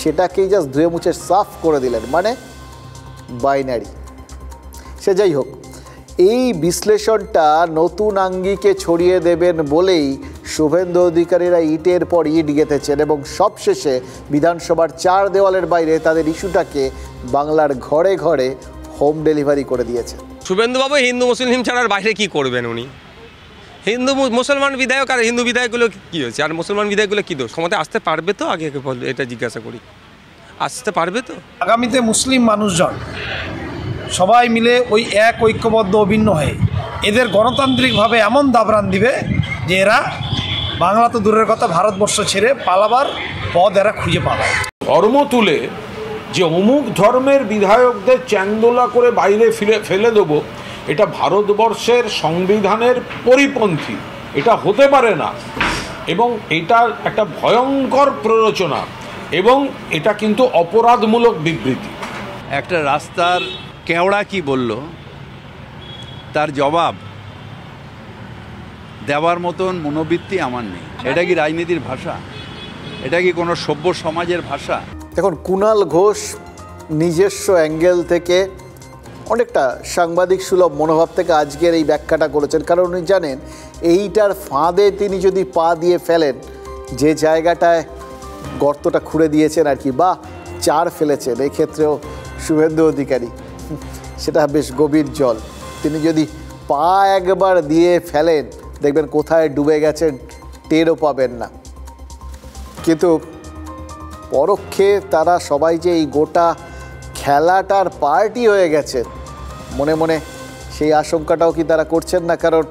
সেটাকেই জাস্ট ধুয়ে মুছে সাফ করে দিলেন, মানে বাইনারি। সে যাই হোক, এই বিশ্লেষণটা নতুন আঙ্গিকে ছড়িয়ে দেবেন বলেই শুভেন্দু অধিকারীরা ইটের পর ইট গেঁথেছেন এবং সবশেষে বিধানসভার 4 দেওয়ালের বাইরে তাদের ইস্যুটাকে বাংলার ঘরে ঘরে হোম ডেলিভারি করে দিয়েছে। শুভেন্দুবাবু হিন্দু মুসলিম ছাড়ার বাইরে কি করবেন উনি? হিন্দু মুসলমান বিধায়ক আর হিন্দু বিধায়কগুলো কী হয়েছে, আর মুসলমান বিধায়কগুলো কী দোষ? ক্ষমতায় আসতে পারবে তো? আগে এটা জিজ্ঞাসা করি, আসতে পারবে তো? আগামীতে মুসলিম মানুষজন সবাই মিলে ওই এক ঐক্যবদ্ধ অভিন্ন হয়ে এদের গণতান্ত্রিকভাবে এমন দাবরান দিবে যে এরা বাংলা তো দূরের কথা ভারতবর্ষ ছেড়ে পালাবার পথ এরা খুঁজে পাবে। ধর্ম তুলে যে অমুক ধর্মের বিধায়কদের চ্যাংদোলা করে বাইরে ফেলে দেবো, এটা ভারতবর্ষের সংবিধানের পরিপন্থী, এটা হতে পারে না। এবং এটা একটা ভয়ঙ্কর প্ররোচনা এবং এটা কিন্তু অপরাধমূলক বিবৃতি। একটা রাস্তার কেওড়া কি বলল, তার জবাব দেওয়ার মতন মনোবৃত্তি আমার নেই। এটা কি রাজনীতির ভাষা? এটা কি কোনো সভ্য সমাজের ভাষা? এখন কুণাল ঘোষ নিজস্ব অ্যাঙ্গেল থেকে অনেকটা সাংবাদিক সুলভ মনোভাব থেকে আজকের এই ব্যাখ্যাটা করেছেন, কারণ উনি জানেন এইটার ফাঁদে তিনি যদি পা দিয়ে ফেলেন, যে জায়গাটায় গর্তটা খুঁড়ে দিয়েছেন আর কি, বা 4 ফেলেছেন এই ক্ষেত্রেও শুভেন্দু অধিকারী, সেটা বেশ গভীর জল। তিনি যদি পা একবার দিয়ে ফেলেন দেখবেন কোথায় ডুবে গেছেন টেরও পাবেন না। কিন্তু পরোক্ষে তারা সবাই যে এই গোটা খেলাটার পার্টি হয়ে গেছে, মনে মনে সেই আশঙ্কাটাও কি তারা করছেন না? কারণ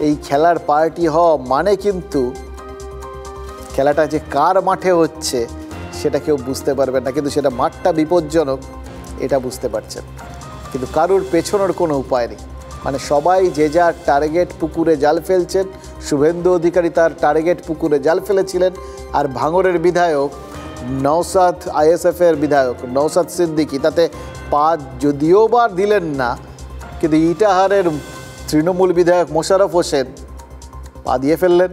এই খেলার পার্টি হওয়া মানে কিন্তু খেলাটা যে কার মাঠে হচ্ছে সেটা কেউ বুঝতে পারবেন না, কিন্তু সেটা মাঠটা বিপজ্জনক এটা বুঝতে পারছেন। কিন্তু কারোর পেছনের কোনো উপায় নেই, মানে সবাই যে যার টার্গেট পুকুরে জাল ফেলছেন। শুভেন্দু অধিকারী তার টার্গেট পুকুরে জাল ফেলেছিলেন, আর ভাঙড়ের বিধায়ক নওশাদ, আইএসএফের বিধায়ক নওশাদ সিদ্দিকী তাতে পা যদিও বা দিলেন না, কিন্তু ইটাহারের তৃণমূল বিধায়ক মোশাররফ হোসেন পা দিয়ে ফেললেন।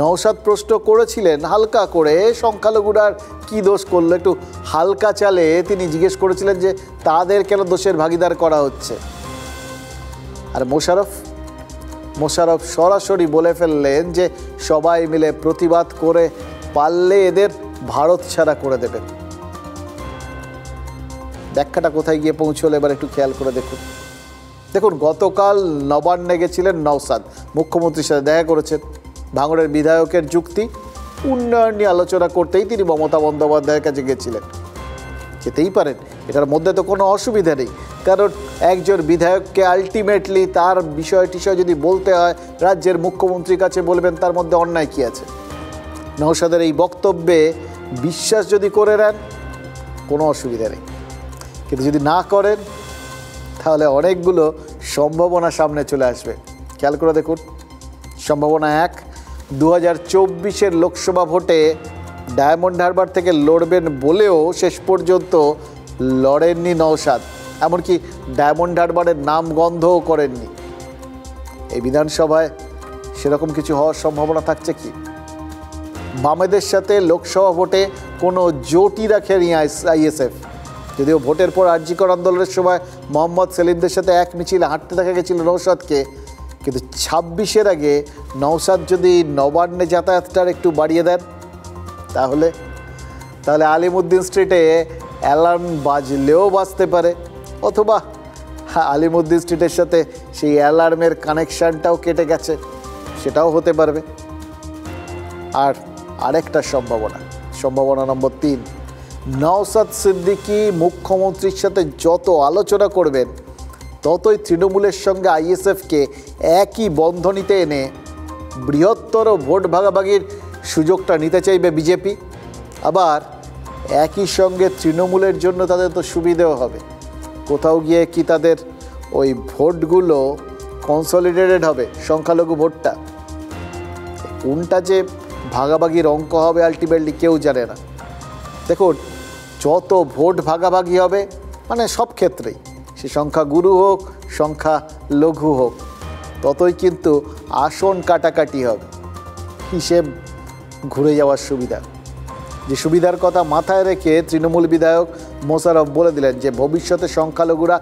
নওশাদ প্রশ্ন করেছিলেন হালকা করে, সংখ্যালঘুরার কি দোষ করলো, একটু হালকা চালে তিনি জিজ্ঞেস করেছিলেন যে তাদের কেন দোষের ভাগিদার করা হচ্ছে। আর মোশাররফ সরাসরি বলে ফেললেন যে সবাই মিলে প্রতিবাদ করে পারলে এদের ভারত ছাড়া করে দেবেন। ব্যাখ্যাটা কোথায় গিয়ে পৌঁছলো এবার একটু খেয়াল করে দেখুন। দেখুন, গতকাল নবান্নে গেছিলেন নওশাদ, মুখ্যমন্ত্রীর সাথে দেখা করেছেন। ভাঙড়ের বিধায়কের যুক্তি উন্নয়ন নিয়ে আলোচনা করতেই তিনি মমতা বন্দ্যোপাধ্যায়ের কাছে গেছিলেন। যেতেই পারেন, এটার মধ্যে তো কোনো অসুবিধা নেই, কারণ একজন বিধায়ককে আলটিমেটলি তার বিষয় যদি বলতে হয় রাজ্যের মুখ্যমন্ত্রীর কাছে বলবেন, তার মধ্যে অন্যায় কী আছে? নওশাদের এই বক্তব্যে বিশ্বাস যদি করে নেন কোনো অসুবিধা নেই, কিন্তু যদি না করেন তাহলে অনেকগুলো সম্ভাবনা সামনে চলে আসবে। খেয়াল করে দেখুন। সম্ভাবনা 1, 2024 লোকসভা ভোটে ডায়মন্ড হারবার থেকে লড়বেন বলেও শেষ পর্যন্ত লড়েননি নওশাদ, এমনকি ডায়মন্ড হারবারের নাম গন্ধও করেননি। এই বিধানসভায় সেরকম কিছু হওয়ার সম্ভাবনা থাকছে কি? বামেদের সাথে লোকসভা ভোটে কোনো জোটই রাখেনি আইএসএফ, যদিও ভোটের পর আরজিকর আন্দোলনের সময় মোহাম্মদ সেলিমদের সাথে এক মিছিলে হাঁটতে দেখা গেছিল নওশাদকে, কিন্তু 26-এর আগে নওশাদ যদি নবান্নে যাতায়াতটার একটু বাড়িয়ে দেন তাহলে আলিমুদ্দিন স্ট্রিটে অ্যালার্ম বাজলেও বাজতে পারে, অথবা আলিমুদ্দিন স্ট্রিটের সাথে সেই অ্যালার্মের কানেকশানটাও কেটে গেছে, সেটাও হতে পারবে। আর আরেকটা সম্ভাবনা নম্বর 3, নওশাদ সিদ্দিকী মুখ্যমন্ত্রীর সাথে যত আলোচনা করবেন ততই তৃণমূলের সঙ্গে আইএসএফকে একই বন্ধনীতে এনে বৃহত্তর ভোট ভাগাভাগির সুযোগটা নিতে চাইবে বিজেপি। আবার একই সঙ্গে তৃণমূলের জন্য তাদের তো সুবিধেও হবে, কোথাও গিয়ে কি তাদের ওই ভোটগুলো কনসলিডেটেড হবে, সংখ্যালঘু ভোটটা কোনটা যে ভাগাভাগির অঙ্ক হবে আলটিমেটলি কেউ জানে না। দেখুন, যত ভোট ভাগাভাগি হবে মানে সব ক্ষেত্রেই, সে সংখ্যা গুরু হোক সংখ্যা লঘু হোক, ততই কিন্তু আসন কাটাকাটি হবে, হিসেব ঘুরে যাওয়ার সুবিধা। যে সুবিধার কথা মাথায় রেখে তৃণমূল বিধায়ক মোশাররফ বলে দিলেন যে ভবিষ্যতে সংখ্যালঘুরা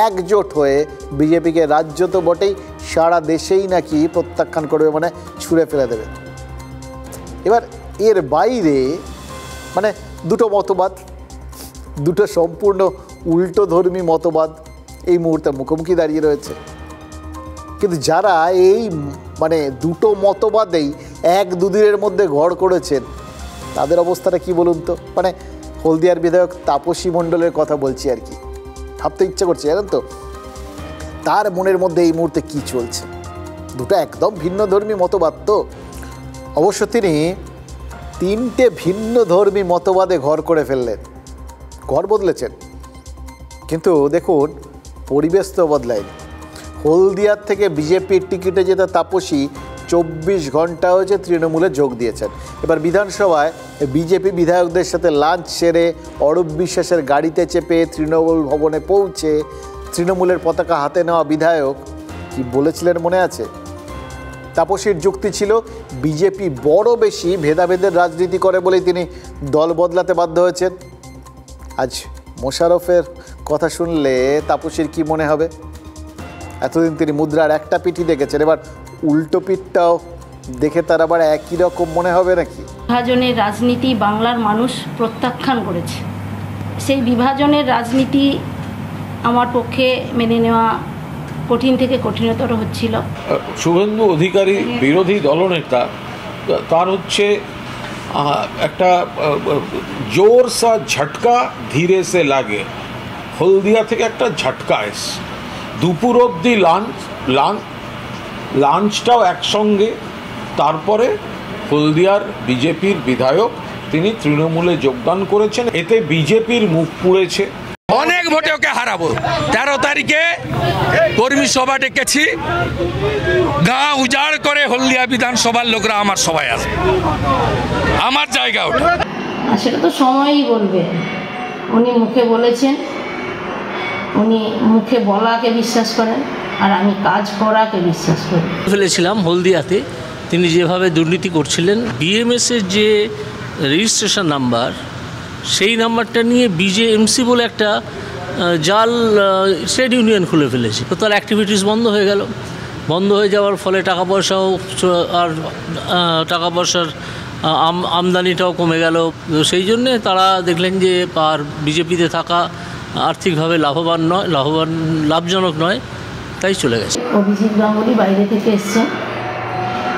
একজোট হয়ে বিজেপিকে রাজ্য তো বটেই সারা দেশেই নাকি প্রত্যাখ্যান করবে, মানে ছুঁড়ে ফেলে দেবে। এবার এর বাইরে মানে দুটো মতবাদ, দুটো সম্পূর্ণ উল্টোধর্মী মতবাদ এই মুহূর্তে মুখোমুখি দাঁড়িয়ে রয়েছে। কিন্তু যারা এই মানে দুটো মতবাদেই 1-2 দিনের মধ্যে ঘর করেছেন তাদের অবস্থাটা কি বলুন তো? মানে হলদিয়ার বিধায়ক তাপসী মণ্ডলের কথা বলছি আর কি, ভাবতে ইচ্ছে করছে জানেন তো তার মনের মধ্যে এই মুহূর্তে কি চলছে। দুটো একদম ভিন্ন ধর্মী মতবাদ তো, অবশ্য তিনি 3টে ভিন্ন ধর্মী মতবাদে ঘর করে ফেললেন, ঘর বদলেছেন, কিন্তু দেখুন পরিবেশ তো বদলায়নি। হলদিয়ার থেকে বিজেপির টিকিটে যেটা তাপসী 24 ঘন্টা হয়েছে তৃণমূলে যোগ দিয়েছেন। এবার বিধানসভায় বিজেপি বিধায়কদের সাথে লাঞ্চ সেরে অরূপ বিশ্বাসের গাড়িতে চেপে তৃণমূল ভবনে পৌঁছে তৃণমূলের পতাকা হাতে নেওয়া বিধায়ক কি বলেছিলেন মনে আছে? তাপসীর যুক্তি ছিল বিজেপি বড় বেশি ভেদাভেদের রাজনীতি করে বলেই তিনি দল বদলাতে বাধ্য হয়েছেন। আজ মোশাররফের কথা শুনলে তাপসীর কি মনে হবে? এতদিন তিনি মুদ্রার একটা পিঠই দেখেছেন, এবার উল্টো পিঠটাও দেখে তার আবার একই রকম মনে হবে নাকি? বিভাজনের রাজনীতি বাংলার মানুষ প্রত্যাখ্যান করেছে, সেই বিভাজনের রাজনীতি আমার পক্ষে মেনে নেওয়া কঠিন থেকে কঠিনতর হচ্ছিল। শুভেন্দু অধিকারী বিরোধী দলনেতা, তার হচ্ছে একটা জোর সা ঝটকা ধীরে সে লাগে, হলদিয়া থেকে একটা ঝটকা এসে দুপুর অবধি লাঞ্চটাও একসঙ্গে, তারপরে হলদিয়ার বিজেপির বিধায়ক তিনি তৃণমূলে যোগদান করেছেন, এতে বিজেপির মুখ পুড়েছে। অনেক ভোটে ওকে হারাবো। 13 তারিখে কর্মী সভা ডেকেছি, গাঁ উজাড় করে হলদিয়া বিধানসভার লোকরা আমার সভায় আসবে, আমার জায়গা ওটা। সেটা তো সময়ই বলবে। উনি মুখে বলেছেন, উনি মুখে বলাকে বিশ্বাস করেন আর আমি কাজ করাকে বিশ্বাস করি। ফেলেছিলাম হলদিয়াতে তিনি যেভাবে দুর্নীতি করছিলেন, বিএমএসের যে রেজিস্ট্রেশন নাম্বার সেই নাম্বারটা নিয়ে বিজেএমসি বলে একটা জাল ট্রেড ইউনিয়ন খুলে ফেলেছে, তো তার অ্যাক্টিভিটিস বন্ধ হয়ে গেল। বন্ধ হয়ে যাওয়ার ফলে টাকা পয়সাও আর টাকা পয়সার আমদানিটাও কমে গেল। সেই জন্যে তারা দেখলেন যে আর বিজেপিতে থাকা আর্থিকভাবে লাভজনক নয়, তাই চলে গেছে। অভিজিৎ গাঙ্গুলি বাইরে থেকে এসছেন,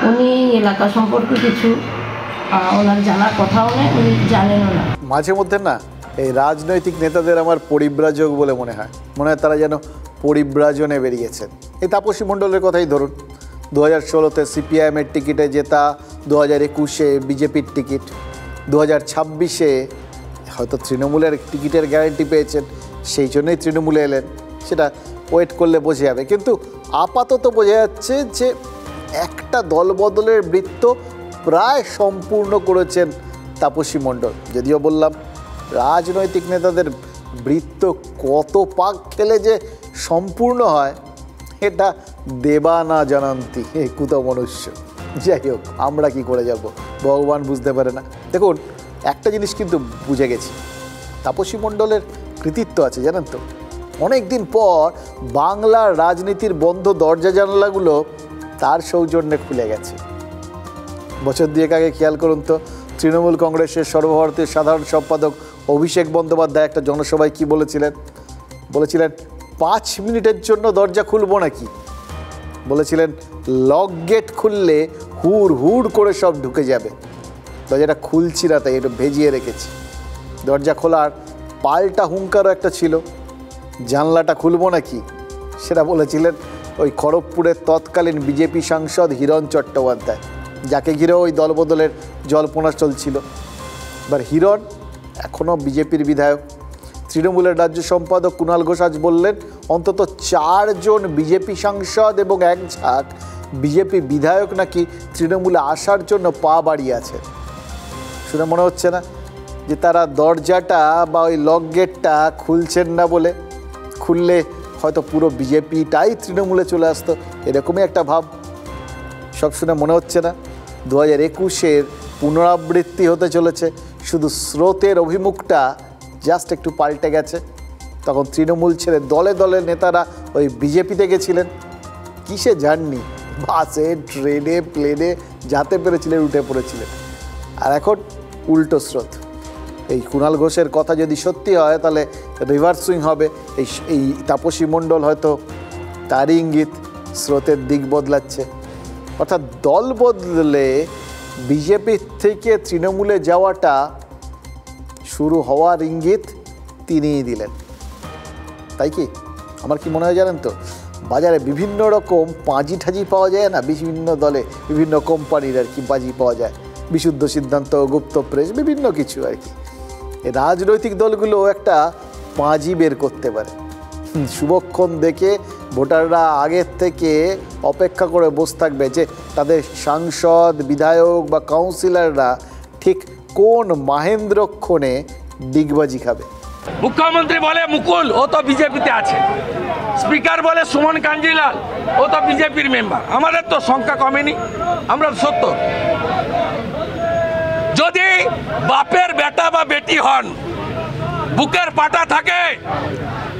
উনি এলাকা সম্পর্কে কিছু ওনার জানার কথাও নেই, উনি জানেনও না। মাঝে মধ্যে না এই রাজনৈতিক নেতাদের আমার পরিব্রাজক বলে মনে হয় তারা যেন পরিব্রাজনে বেরিয়েছেন। এই তাপসী মণ্ডলের কথাই ধরুন, 2016-তে সিপিআইএমের টিকিটে জেতা, 2021-এ বিজেপির টিকিট, 2026-এ হয়তো তৃণমূলের টিকিটের গ্যারান্টি পেয়েছেন, সেই জন্যই তৃণমূলে এলেন, সেটা ওয়েট করলে বোঝা যাবে। কিন্তু আপাতত বোঝা যাচ্ছে যে একটা দলবদলের বৃত্ত প্রায় সম্পূর্ণ করেছেন তাপসী মণ্ডল। যদিও বললাম রাজনৈতিক নেতাদের বৃত্ত কত পাক খেলে যে সম্পূর্ণ হয় এটা দেবা না জানান্তি কুত মনুষ্য। যাই হোক, আমরা কি করে যাব, ভগবান বুঝতে পারে না। দেখুন, একটা জিনিস কিন্তু বুঝে গেছি, তাপসী মণ্ডলের কৃতিত্ব আছে জানেন তো। অনেক দিন পর বাংলার রাজনীতির বন্ধ দরজা জানালাগুলো তার সৌজন্যে খুলে গেছে। বছর দুয়েক আগে খেয়াল করুন তো, তৃণমূল কংগ্রেসের সর্বভারতীয় সাধারণ সম্পাদক অভিষেক বন্দ্যোপাধ্যায় একটা জনসভায় কি বলেছিলেন 5 মিনিটের জন্য দরজা খুলবো নাকি, বলেছিলেন লক গেট খুললে হুড় করে সব ঢুকে যাবে। দরজাটা খুলছি না, তাই একটু ভেজিয়ে রেখেছি। দরজা খোলার পাল্টা হুঙ্কারও একটা ছিল, জানলাটা খুলবো নাকি, সেটা বলেছিলেন ওই খড়গপুরের তৎকালীন বিজেপি সাংসদ হিরণ চট্টোপাধ্যায়, যাকে ঘিরে ওই দলবদলের জল্পনা চলছিল। এবার হিরণ এখনও বিজেপির বিধায়ক। তৃণমূলের রাজ্য সম্পাদক কুণাল ঘোষ আজ বললেন অন্তত 4 জন বিজেপি সাংসদ এবং 1 ঝাঁক বিজেপি বিধায়ক নাকি তৃণমূলে আসার জন্য পা বাড়িয়ে আছে। শুনে মনে হচ্ছে না যে তারা দরজাটা বা ওই লক গেটটা খুলছেন না বলে, খুললে হয়তো পুরো বিজেপিটাই তৃণমূলে চলে আসতো, এরকমই একটা ভাব। সব শুনে মনে হচ্ছে না 2021-এর পুনরাবৃত্তি হতে চলেছে, শুধু স্রোতের অভিমুখটা জাস্ট একটু পাল্টে গেছে। তখন তৃণমূল ছেড়ে দলে দলে নেতারা ওই বিজেপিতে গেছিলেন, কিসে যাননি, বাসে, ট্রেনে, প্লেনে, যাতে পেরেছিলেন উঠে পড়েছিলেন। আর এখন উল্টো স্রোত। এই কুণাল ঘোষের কথা যদি সত্যি হয় তাহলে রিভার্স সুইং হবে। এই তাপসী মণ্ডল হয়তো তারই ইঙ্গিত, স্রোতের দিক বদলাচ্ছে। অর্থাৎ দল বদলে বিজেপি থেকে তৃণমূলে যাওয়াটা শুরু হওয়ার ইঙ্গিত তিনিই দিলেন, তাই কি? আমার কি মনে হয় জানেন তো, বাজারে বিভিন্ন রকম পাঁজি ঠাজি পাওয়া যায় না, বিভিন্ন দলে বিভিন্ন কোম্পানির আর কি বাজি পাওয়া যায়, বিশুদ্ধ সিদ্ধান্ত, গুপ্ত প্রেস, বিভিন্ন কিছু আর কি। রাজনৈতিক দলগুলো একটা পাঁজি বের করতে পারে। শুভক্ষণ দেখে ভোটাররা আগের থেকে অপেক্ষা করে বসে থাকবে যে তাদের সাংসদ, বিধায়ক বা কাউন্সিলররা ঠিক কোন মাহেন্দ্রক্ষণে ডিগবাজি খাবে। মুখ্যমন্ত্রী বলে মুকুল, ও তো বিজেপিতে আছে। স্পিকার বলে সুমন কাঞ্জিলাল, ও তো বিজেপির মেম্বার। আমাদের তো সংখ্যা কমেনি, আমরা 70। যদি বাপের বেটা বা বেটি হন, বুকের পাটা থাকে,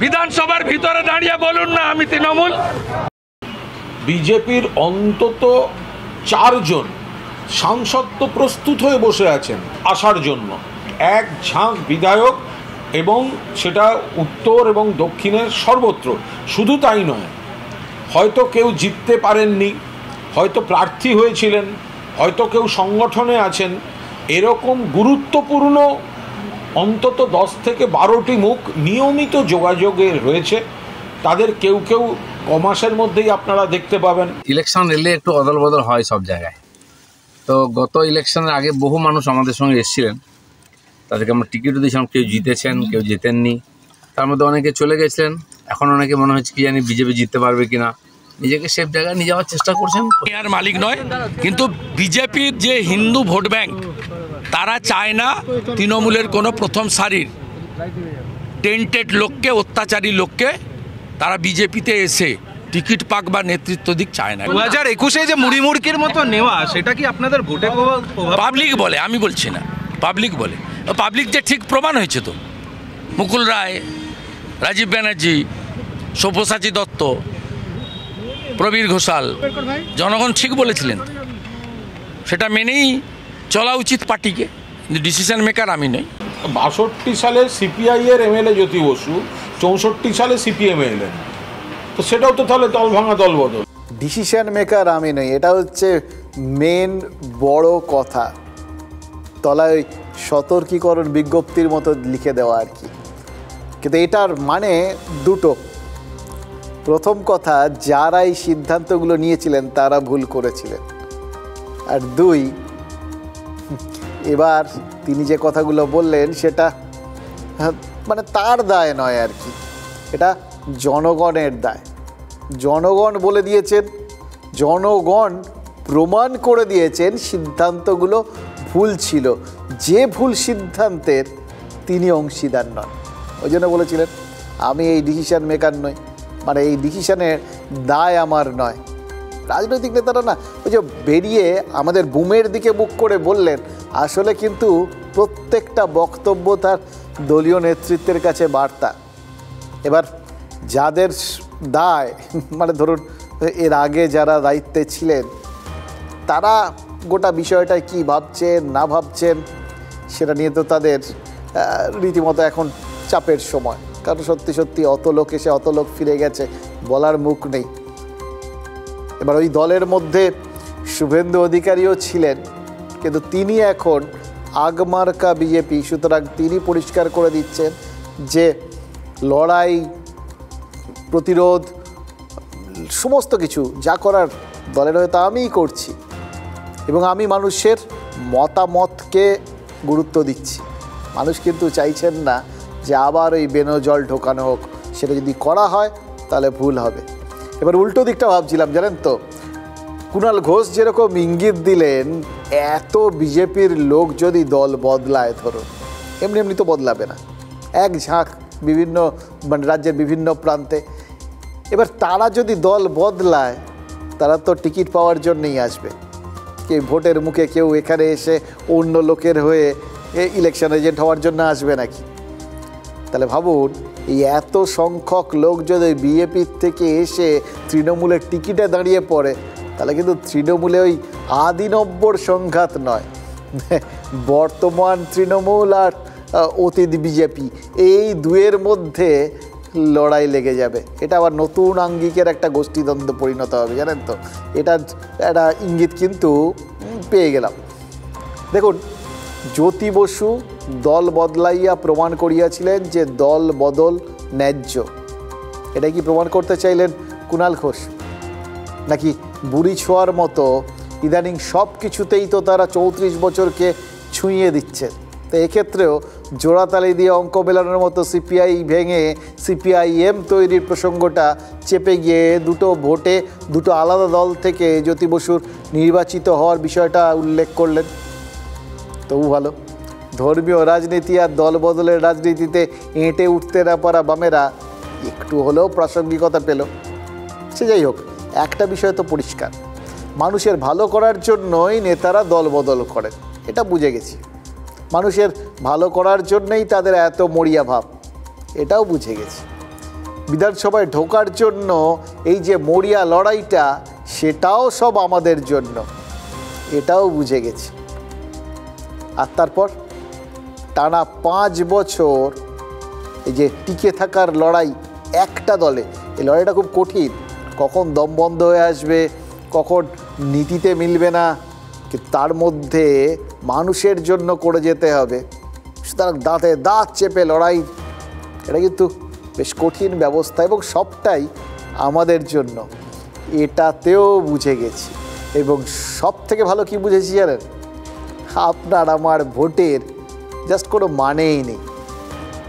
বিধানসভার ভিতরে দাঁড়িয়ে বলুন না আমি তৃণমূল। বিজেপির অন্তত 4 জন সাংসদ তো প্রস্তুত হয়ে বসে আছেন আসার জন্য, 1 ঝাঁক বিধায়ক, এবং সেটা উত্তর এবং দক্ষিণের সর্বত্র। শুধু তাই নয়, হয়তো কেউ জিততে পারেননি, হয়তো প্রার্থী হয়েছিলেন, হয়তো কেউ সংগঠনে আছেন। এরকম গুরুত্বপূর্ণ অন্তত 10 থেকে 12টি মুখ নিয়মিত যোগাযোগে রয়েছে। তাদের কেউ কেউ কমাসের মধ্যেই আপনারা দেখতে পাবেন। ইলেকশন এলে একটু অদল বদল হয় সব জায়গায়। তো গত ইলেকশনের আগে বহু মানুষ আমাদের সঙ্গে এসেছিলেন, তাদেরকে আমরা টিকিটও দিয়েছিলাম, কেউ জিতেছেন, কেউ জেতেননি। তার মধ্যে অনেকে চলে গেছিলেন, এখন অনেকে মনে হচ্ছে কি জানি বিজেপি জিততে পারবে কিনা, নিজেকে সেফ জায়গায় নিয়ে যাওয়ার চেষ্টা করছেন। আর মালিক নয়, কিন্তু বিজেপির যে হিন্দু ভোট ব্যাংক, তারা চায় না তৃণমূলের কোনো প্রথম সারির টেন্টেড লোককে, অত্যাচারী লোককে তারা বিজেপিতে এসে টিকিট পাক বা নেতৃত্ব দিক চায় না। 2021-এ যে মুড়িমুড়কির মতো নেওয়া, সেটা কি আপনাদের ভোটে পাবলিক বলে, আমি বলছি না, পাবলিক বলে। পাবলিক যে ঠিক প্রমাণ হয়েছে তো, মুকুল রায়, রাজীব ব্যানার্জি, সব্যসাচী দত্ত, প্রবীর ঘোষাল, জনগণ ঠিক বলেছিলেন। সেটা মেনেই চলা উচিত পার্টিকে, ডিসিশন মেকার আমি নই। 62 সালে সিপিআই এর এমএলএ জ্যোতি বসু 64 সালে সিপিএমে এলেন, তো সেটাও তো তাহলে দল ভাঙা দল বদল। ডিসিশন মেকার আমি নই, এটা হচ্ছে মেন বড় কথা। তলায় ওই সতর্কীকরণ বিজ্ঞপ্তির মতো লিখে দেওয়া আর কি। কিন্তু এটার মানে দুটো। প্রথম কথা, যারা এই সিদ্ধান্তগুলো নিয়েছিলেন তারা ভুল করেছিলেন। আর দুই, এবার তিনি যে কথাগুলো বললেন সেটা মানে তার দায় নয় আর কি, এটা জনগণের দায়। জনগণ বলে দিয়েছেন, জনগণ প্রমাণ করে দিয়েছেন সিদ্ধান্তগুলো ভুল ছিল। যে ভুল সিদ্ধান্তের তিনি অংশীদার নন। ওই জন্য বলেছিলেন আমি এই ডিসিশন মেকার নই, মানে এই ডিসিশনের দায় আমার নয়। রাজনৈতিক নেতারা না ওই যে বেরিয়ে আমাদের বুমের দিকে মুখ করে বললেন, আসলে কিন্তু প্রত্যেকটা বক্তব্য তার দলীয় নেতৃত্বের কাছে বার্তা। এবার যাদের দায়, মানে ধরুন এর আগে যারা দায়িত্বে ছিলেন তারা গোটা বিষয়টায় কি ভাবছেন না ভাবছেন সেটা নিয়ে তো তাদের রীতিমতো এখন চাপের সময়। কারণ সত্যি সত্যি অত লোক এসে অত লোক ফিরে গেছে, বলার মুখ নেই। এবার ওই দলের মধ্যে শুভেন্দু অধিকারীও ছিলেন, কিন্তু তিনি এখন আগমার্কা বিজেপি, সুতরাং তিনি পরিষ্কার করে দিচ্ছেন যে লড়াই, প্রতিরোধ, সমস্ত কিছু যা করার দলের হয়তো আমিই করছি এবং আমি মানুষের মতামতকে গুরুত্ব দিচ্ছি। মানুষ কিন্তু চাইছেন না যে আবার ওই বেনজল ঢোকানো হোক, সেটা যদি করা হয় তাহলে ভুল হবে। এবার উল্টো দিকটা ভাবছিলাম, জানেন তো, কুণাল ঘোষ যেরকম ইঙ্গিত দিলেন এত বিজেপির লোক যদি দল বদলায়, ধরুন এমনি এমনি তো বদলাবে না, এক ঝাঁক বিভিন্ন মানে রাজ্যের বিভিন্ন প্রান্তে। এবার তারা যদি দল বদলায় তারা তো টিকিট পাওয়ার জন্যই আসবে, কেউ ভোটের মুখে কেউ এখানে এসে অন্য লোকের হয়ে ইলেকশন এজেন্ট হওয়ার জন্য আসবে নাকি? তাহলে ভাবুন, এই এত সংখ্যক লোক যদি বিজেপির থেকে এসে তৃণমূলের টিকিটে দাঁড়িয়ে পড়ে, তাহলে কিন্তু তৃণমূলে ওই আদিনব্বর সংঘাত নয়, বর্তমান তৃণমূল আর অতীত বিজেপি, এই দুয়ের মধ্যে লড়াই লেগে যাবে। এটা আবার নতুন আঙ্গিকের একটা গোষ্ঠীদ্বন্দ্ব পরিণত হবে, জানেন তো। এটা একটা ইঙ্গিত কিন্তু পেয়ে গেলাম। দেখুন, জ্যোতি বসু দল বদলাইয়া প্রমাণ করিয়াছিলেন যে দল বদল ন্যায্য। এটা কি প্রমাণ করতে চাইলেন কুণাল ঘোষ? নাকি বুড়ি ছোঁয়ার মতো ইদানিং সব কিছুতেই তো তারা 34 বছরকে ছুঁয়ে দিচ্ছে? তো এক্ষেত্রেও জোড়াতালি দিয়ে অঙ্ক মেলানোর মতো সিপিআই ভেঙে সিপিআইএম তৈরির প্রসঙ্গটা চেপে গিয়ে দুটো ভোটে দুটো আলাদা দল থেকে জ্যোতি বসুর নির্বাচিত হওয়ার বিষয়টা উল্লেখ করলেন। তবু ভালো, ধর্মীয় রাজনীতি আর দল বদলের রাজনীতিতে এঁটে উঠতে না পারা বামেরা একটু হলেও প্রাসঙ্গিকতা পেল। সে যাই হোক, একটা বিষয় তো পরিষ্কার, মানুষের ভালো করার জন্যই নেতারা দল বদল করেন, এটা বুঝে গেছি। মানুষের ভালো করার জন্যই তাদের এত মরিয়া ভাব, এটাও বুঝে গেছি। বিধানসভায় ঢোকার জন্য এই যে মরিয়া লড়াইটা, সেটাও সব আমাদের জন্য, এটাও বুঝে গেছি। আর তারপর টানা 5 বছর এই যে টিকে থাকার লড়াই একটা দলে, এই লড়াইটা খুব কঠিন। কখন দম বন্ধ হয়ে আসবে, কখন নীতিতে মিলবে না, কিন্তু তার মধ্যে মানুষের জন্য করে যেতে হবে। সুতরাং দাঁতে দাঁত চেপে লড়াই, এটা কিন্তু বেশ কঠিন ব্যবস্থা এবং সবটাই আমাদের জন্য, এটাতেও বুঝে গেছি। এবং সব থেকে ভালো কি বুঝেছি জানেন? আপনার আমার ভোটের জাস্ট কোনো মানেই নেই।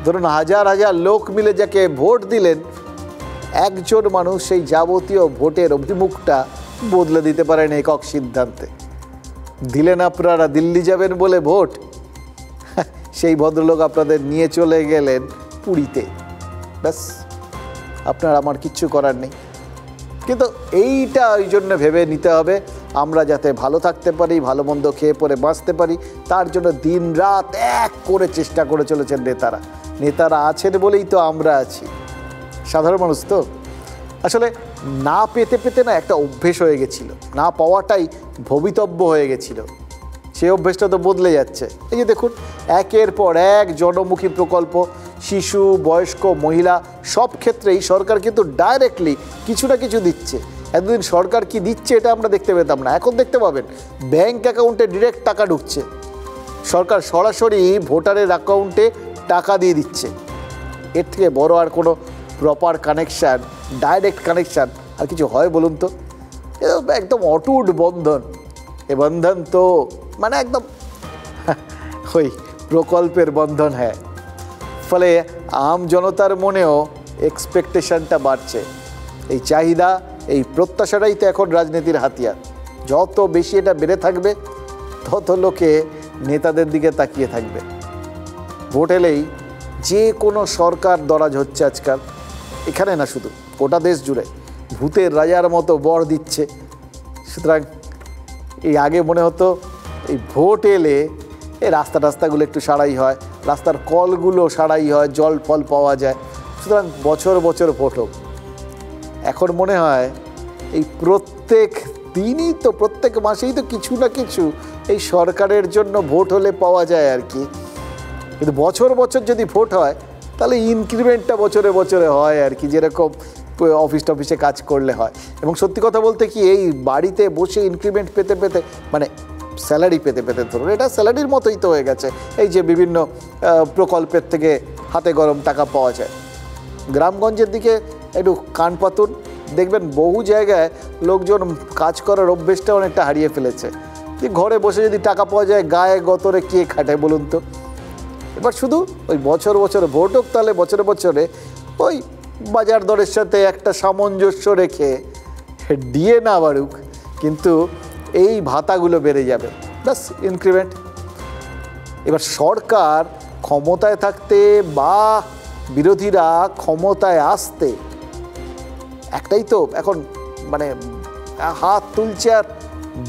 ধরুন হাজার হাজার লোক মিলে যাকে ভোট দিলেন, একজন মানুষ সেই যাবতীয় ভোটের অভিমুখটা বদলে দিতে পারেন একক সিদ্ধান্তে। দিলেন আপনারা দিল্লি যাবেন বলে ভোট, সেই ভদ্রলোক আপনাদের নিয়ে চলে গেলেন পুরীতে, ব্যাস আপনার আমার কিচ্ছু করার নেই। কিন্তু এইটা ওই জন্য ভেবে নিতে হবে, আমরা যাতে ভালো থাকতে পারি, ভালো মন্দ খেয়ে পরে বাঁচতে পারি, তার জন্য দিন রাত এক করে চেষ্টা করে চলেছেন নেতারা। নেতারা আছেন বলেই তো আমরা আছি, সাধারণ মানুষ তো। আসলে না পেতে পেতে না একটা অভ্যেস হয়ে গেছিল, না পাওয়াটাই ভবিতব্য হয়ে গেছিল। সেই অভ্যেসটা তো বদলে যাচ্ছে। এই যে দেখুন, একের পর এক জনমুখী প্রকল্প, শিশু, বয়স্ক, মহিলা সব ক্ষেত্রেই সরকার কিন্তু ডাইরেক্টলি কিছু না কিছু দিচ্ছে। এতদিন সরকার কি দিচ্ছে এটা আমরা দেখতে পেতাম না, এখন দেখতে পাবেন ব্যাংক অ্যাকাউন্টে ডিরেক্ট টাকা ঢুকছে। সরকার সরাসরি ভোটারের অ্যাকাউন্টে টাকা দিয়ে দিচ্ছে। এর থেকে বড় আর কোনো প্রপার কানেকশান, ডাইরেক্ট কানেকশান আর কিছু হয় বলুন তো? একদম অটুট বন্ধন। এ বন্ধন তো মানে একদম ওই প্রকল্পের বন্ধন। হ্যাঁ, ফলে আম জনতার মনেও এক্সপেকটেশনটা বাড়ছে। এই চাহিদা, এই প্রত্যাশাটাই তো এখন রাজনীতির হাতিয়ার। যত বেশি এটা বেড়ে থাকবে তত লোকে নেতাদের দিকে তাকিয়ে থাকবে। ভোট এলেই যে কোনো সরকার দরাজ হচ্ছে আজকাল, এখানে না শুধু গোটা দেশ জুড়ে ভূতের রাজার মতো বর দিচ্ছে। সুতরাং এই আগে মনে হতো এই ভোট এলে এই রাস্তাগুলো একটু সারাই হয়, রাস্তার কলগুলো সারাই হয়, জল ফল পাওয়া যায়, সুতরাং বছর বছর ভোট হোক। এখন মনে হয় এই প্রত্যেক দিনই তো, প্রত্যেক মাসেই তো কিছু না কিছু এই সরকারের জন্য ভোট হলে পাওয়া যায় আর কি। কিন্তু বছর বছর যদি ভোট হয় তাহলে ইনক্রিমেন্টটা বছরে বছরে হয় আর কি, যেরকম অফিস টফিসে কাজ করলে হয়। এবং সত্যি কথা বলতে কি, এই বাড়িতে বসে ইনক্রিমেন্ট পেতে পেতে, মানে স্যালারি পেতে পেতে, ধরুন এটা স্যালারির মতোই তো হয়ে গেছে। এই যে বিভিন্ন প্রকল্পের থেকে হাতে গরম টাকা পাওয়া যায়। গ্রামগঞ্জের দিকে একটু কান পাতুন, দেখবেন বহু জায়গায় লোকজন কাজ করার অভ্যেসটা অনেকটা হারিয়ে ফেলেছে। যে ঘরে বসে যদি টাকা পাওয়া যায়, গায়ে গতরে কে খাটে বলুন তো? এবার শুধু ওই বছর বছর ভোট হোক, তাহলে বছরে বছরে ওই বাজার দরের সাথে একটা সামঞ্জস্য রেখে ডিএ না বাড়ুক, কিন্তু এই ভাতাগুলো বেড়ে যাবে, প্লাস ইনক্রিমেন্ট। এবার সরকার ক্ষমতায় থাকতে বা বিরোধীরা ক্ষমতায় আসতে একটাই তো এখন মানে হাত তুলছে আর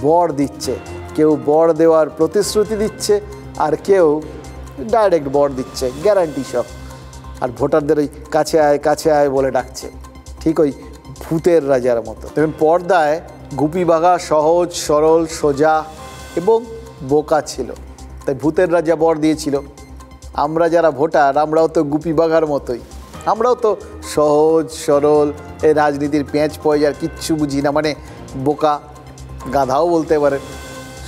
বর দিচ্ছে। কেউ বর দেওয়ার প্রতিশ্রুতি দিচ্ছে, আর কেউ ডাইরেক্ট বর দিচ্ছে, গ্যারান্টি সব। আর ভোটারদের ওই কাছে আয় বলে ডাকছে, ঠিক ওই ভূতের রাজার মতো। দেখুন, পর্দায় গুপি বাঘা সহজ সরল সোজা এবং বোকা ছিল, তাই ভূতের রাজা বর দিয়েছিল। আমরা যারা ভোটার, আমরাও তো গুপি বাঘার মতোই, আমরাও তো সহজ সরল, এই রাজনীতির পেঁচ পয়জার কিচ্ছু বুঝি না, মানে বোকা, গাধাও বলতে পারেন।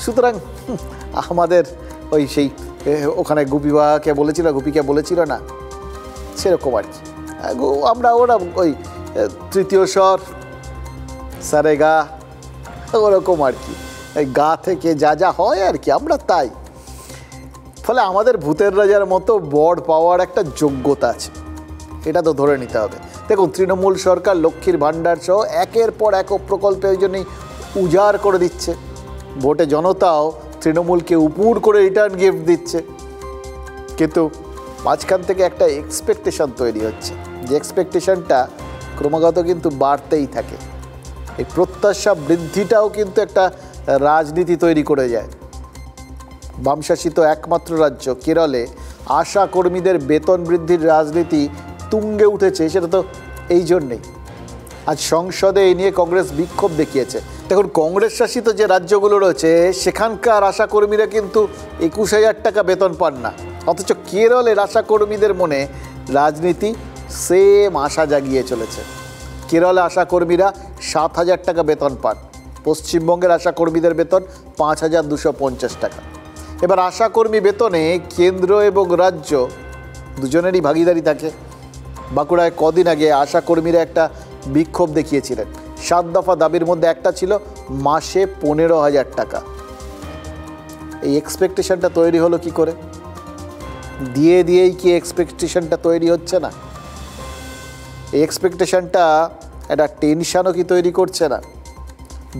সুতরাং আমাদের ওই সেই ওখানে গুপিকে বলেছিল না, সেরকম আর কি। আমরা ওরা ওই তৃতীয় স্বর সারে গা, ওরকম আর কি, এই গা থেকে যা যা হয় আর কি, আমরা তাই। ফলে আমাদের ভূতের রাজার মতো বর পাওয়ার একটা যোগ্যতা আছে, এটা তো ধরে নিতে হবে। দেখুন, তৃণমূল সরকার লক্ষ্মীর ভাণ্ডার সহ একের পর এক প্রকল্পে ওই জন্যই উজাড় করে দিচ্ছে। ভোটে জনতাও তৃণমূলকে উপুড় করে রিটার্ন গিফট দিচ্ছে, কিন্তু মাঝখান থেকে একটা এক্সপেকটেশন তৈরি হচ্ছে, যে এক্সপেকটেশনটা ক্রমাগত কিন্তু বাড়তেই থাকে। এই প্রত্যাশা বৃদ্ধিটাও কিন্তু একটা রাজনীতি তৈরি করে যায়। বামশাসিত একমাত্র রাজ্য কেরলে আশা কর্মীদের বেতন বৃদ্ধির রাজনীতি তুঙ্গে উঠেছে, সেটা তো এই জন্যেই। আজ সংসদে এই নিয়ে কংগ্রেস বিক্ষোভ দেখিয়েছে। দেখুন, কংগ্রেস শাসিত যে রাজ্যগুলো রয়েছে সেখানকার আশাকর্মীরা কিন্তু 21,000 টাকা বেতন পান না, অথচ কেরলের আশাকর্মীদের মনে রাজনীতি সেম আশা জাগিয়ে চলেছে। কেরলে আশাকর্মীরা 7,000 টাকা বেতন পান, পশ্চিমবঙ্গের আশাকর্মীদের বেতন 5,250 টাকা। এবার আশাকর্মী বেতনে কেন্দ্র এবং রাজ্য দুজনেরই ভাগিদারি থাকে। বাঁকুড়ায় কদিন আগে আশাকর্মীরা একটা বিক্ষোভ দেখিয়েছিলেন। 7 দফা দাবির মধ্যে একটা ছিল মাসে 15,000 টাকা। এই এক্সপেকটেশনটা তৈরি হলো কি করে? দিয়েই কি এক্সপেকটেশনটা তৈরি হচ্ছে না? এই এক্সপেকটেশনটা একটা টেনশানও কি তৈরি করছে না?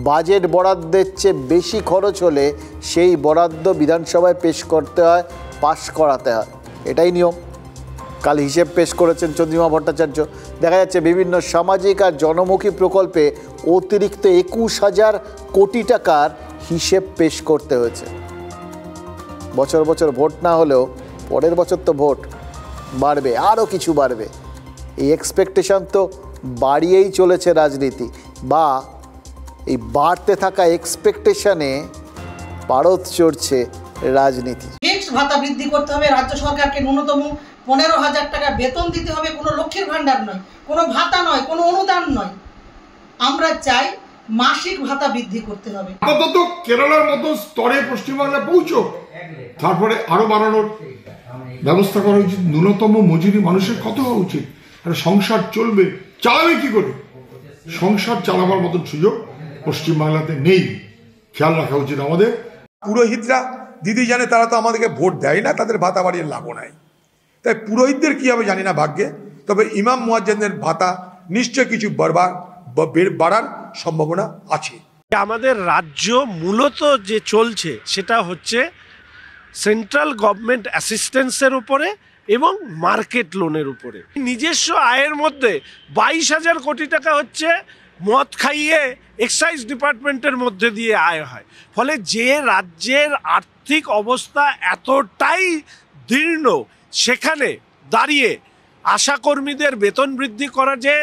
বাজেট বরাদ্দের চেয়ে বেশি খরচ হলে সেই বরাদ্দ বিধানসভায় পেশ করতে হয়, পাশ করাতে হয়, এটাই নিয়ম। কাল হিসেব পেশ করেছেন চন্দ্রিমা ভট্টাচার্য। দেখা যাচ্ছে বিভিন্ন সামাজিক আর জনমুখী প্রকল্পে অতিরিক্ত 21,000 কোটি টাকার হিসেব পেশ করতে হয়েছে। বছর বছর ভোট না হলেও পরের বছর তো ভোট বাড়বে, আরও কিছু বাড়বে। এই এক্সপেকটেশন তো বাড়িয়েই চলেছে রাজনীতি, বা এই বাড়তে থাকা এক্সপেকটেশনে পারদ চড়ছে রাজনীতি। ফিক্সড ভাতা বৃদ্ধি করতে হবে, রাজ্য সরকারকে ন্যূনতম 15,000 টাকা বেতন দিতে হবে, কোনো লক্ষ্মীর ভাণ্ডার নয়, কোনো ভাতা নয়, কোনো অনুদান নয়। আমরা চাই মাসিক ভাতা বৃদ্ধি করতে হবে। আপাতত কেরালার মতো স্তরে পশ্চিমবাংলা পৌঁছো, তারপরে আরো বাড়ানোর ব্যবস্থা করা উচিত। ন্যূনতম মজুরি মানুষের কত হওয়া উচিত? সংসার চলবে, চালাবে কি করে? সংসার চালাবার মতন সুযোগ পশ্চিমবাংলাতে নেই, খেয়াল রাখা উচিত আমাদের। পুরোহিতরা দিদি জানে, তারা তো আমাদেরকে ভোট দেয় না, তাদের ভাতা বাড়িয়ে লাভও নাই। তাই পুরোহিতদের কি হবে জানি না ভাগ্যে, তবে ইমাম মুয়াজ্জিনদের ভাতা নিশ্চয় কিছু বাড়ার সম্ভাবনা আছে। আমাদের রাজ্য মূলত যে চলছে সেটা হচ্ছে সেন্ট্রাল গভর্নমেন্ট অ্যাসিস্ট্যান্সের উপরে এবং মার্কেট লোনের উপরে। নিজস্ব আয়ের মধ্যে 22,000 কোটি টাকা হচ্ছে মদ খাইয়ে এক্সাইজ ডিপার্টমেন্টের মধ্যে দিয়ে আয় হয়। ফলে যে রাজ্যের আর্থিক অবস্থা এতটাই দীর্ণ, সেখানে দাঁড়িয়ে আশাকর্মীদের বেতন বৃদ্ধি করা যে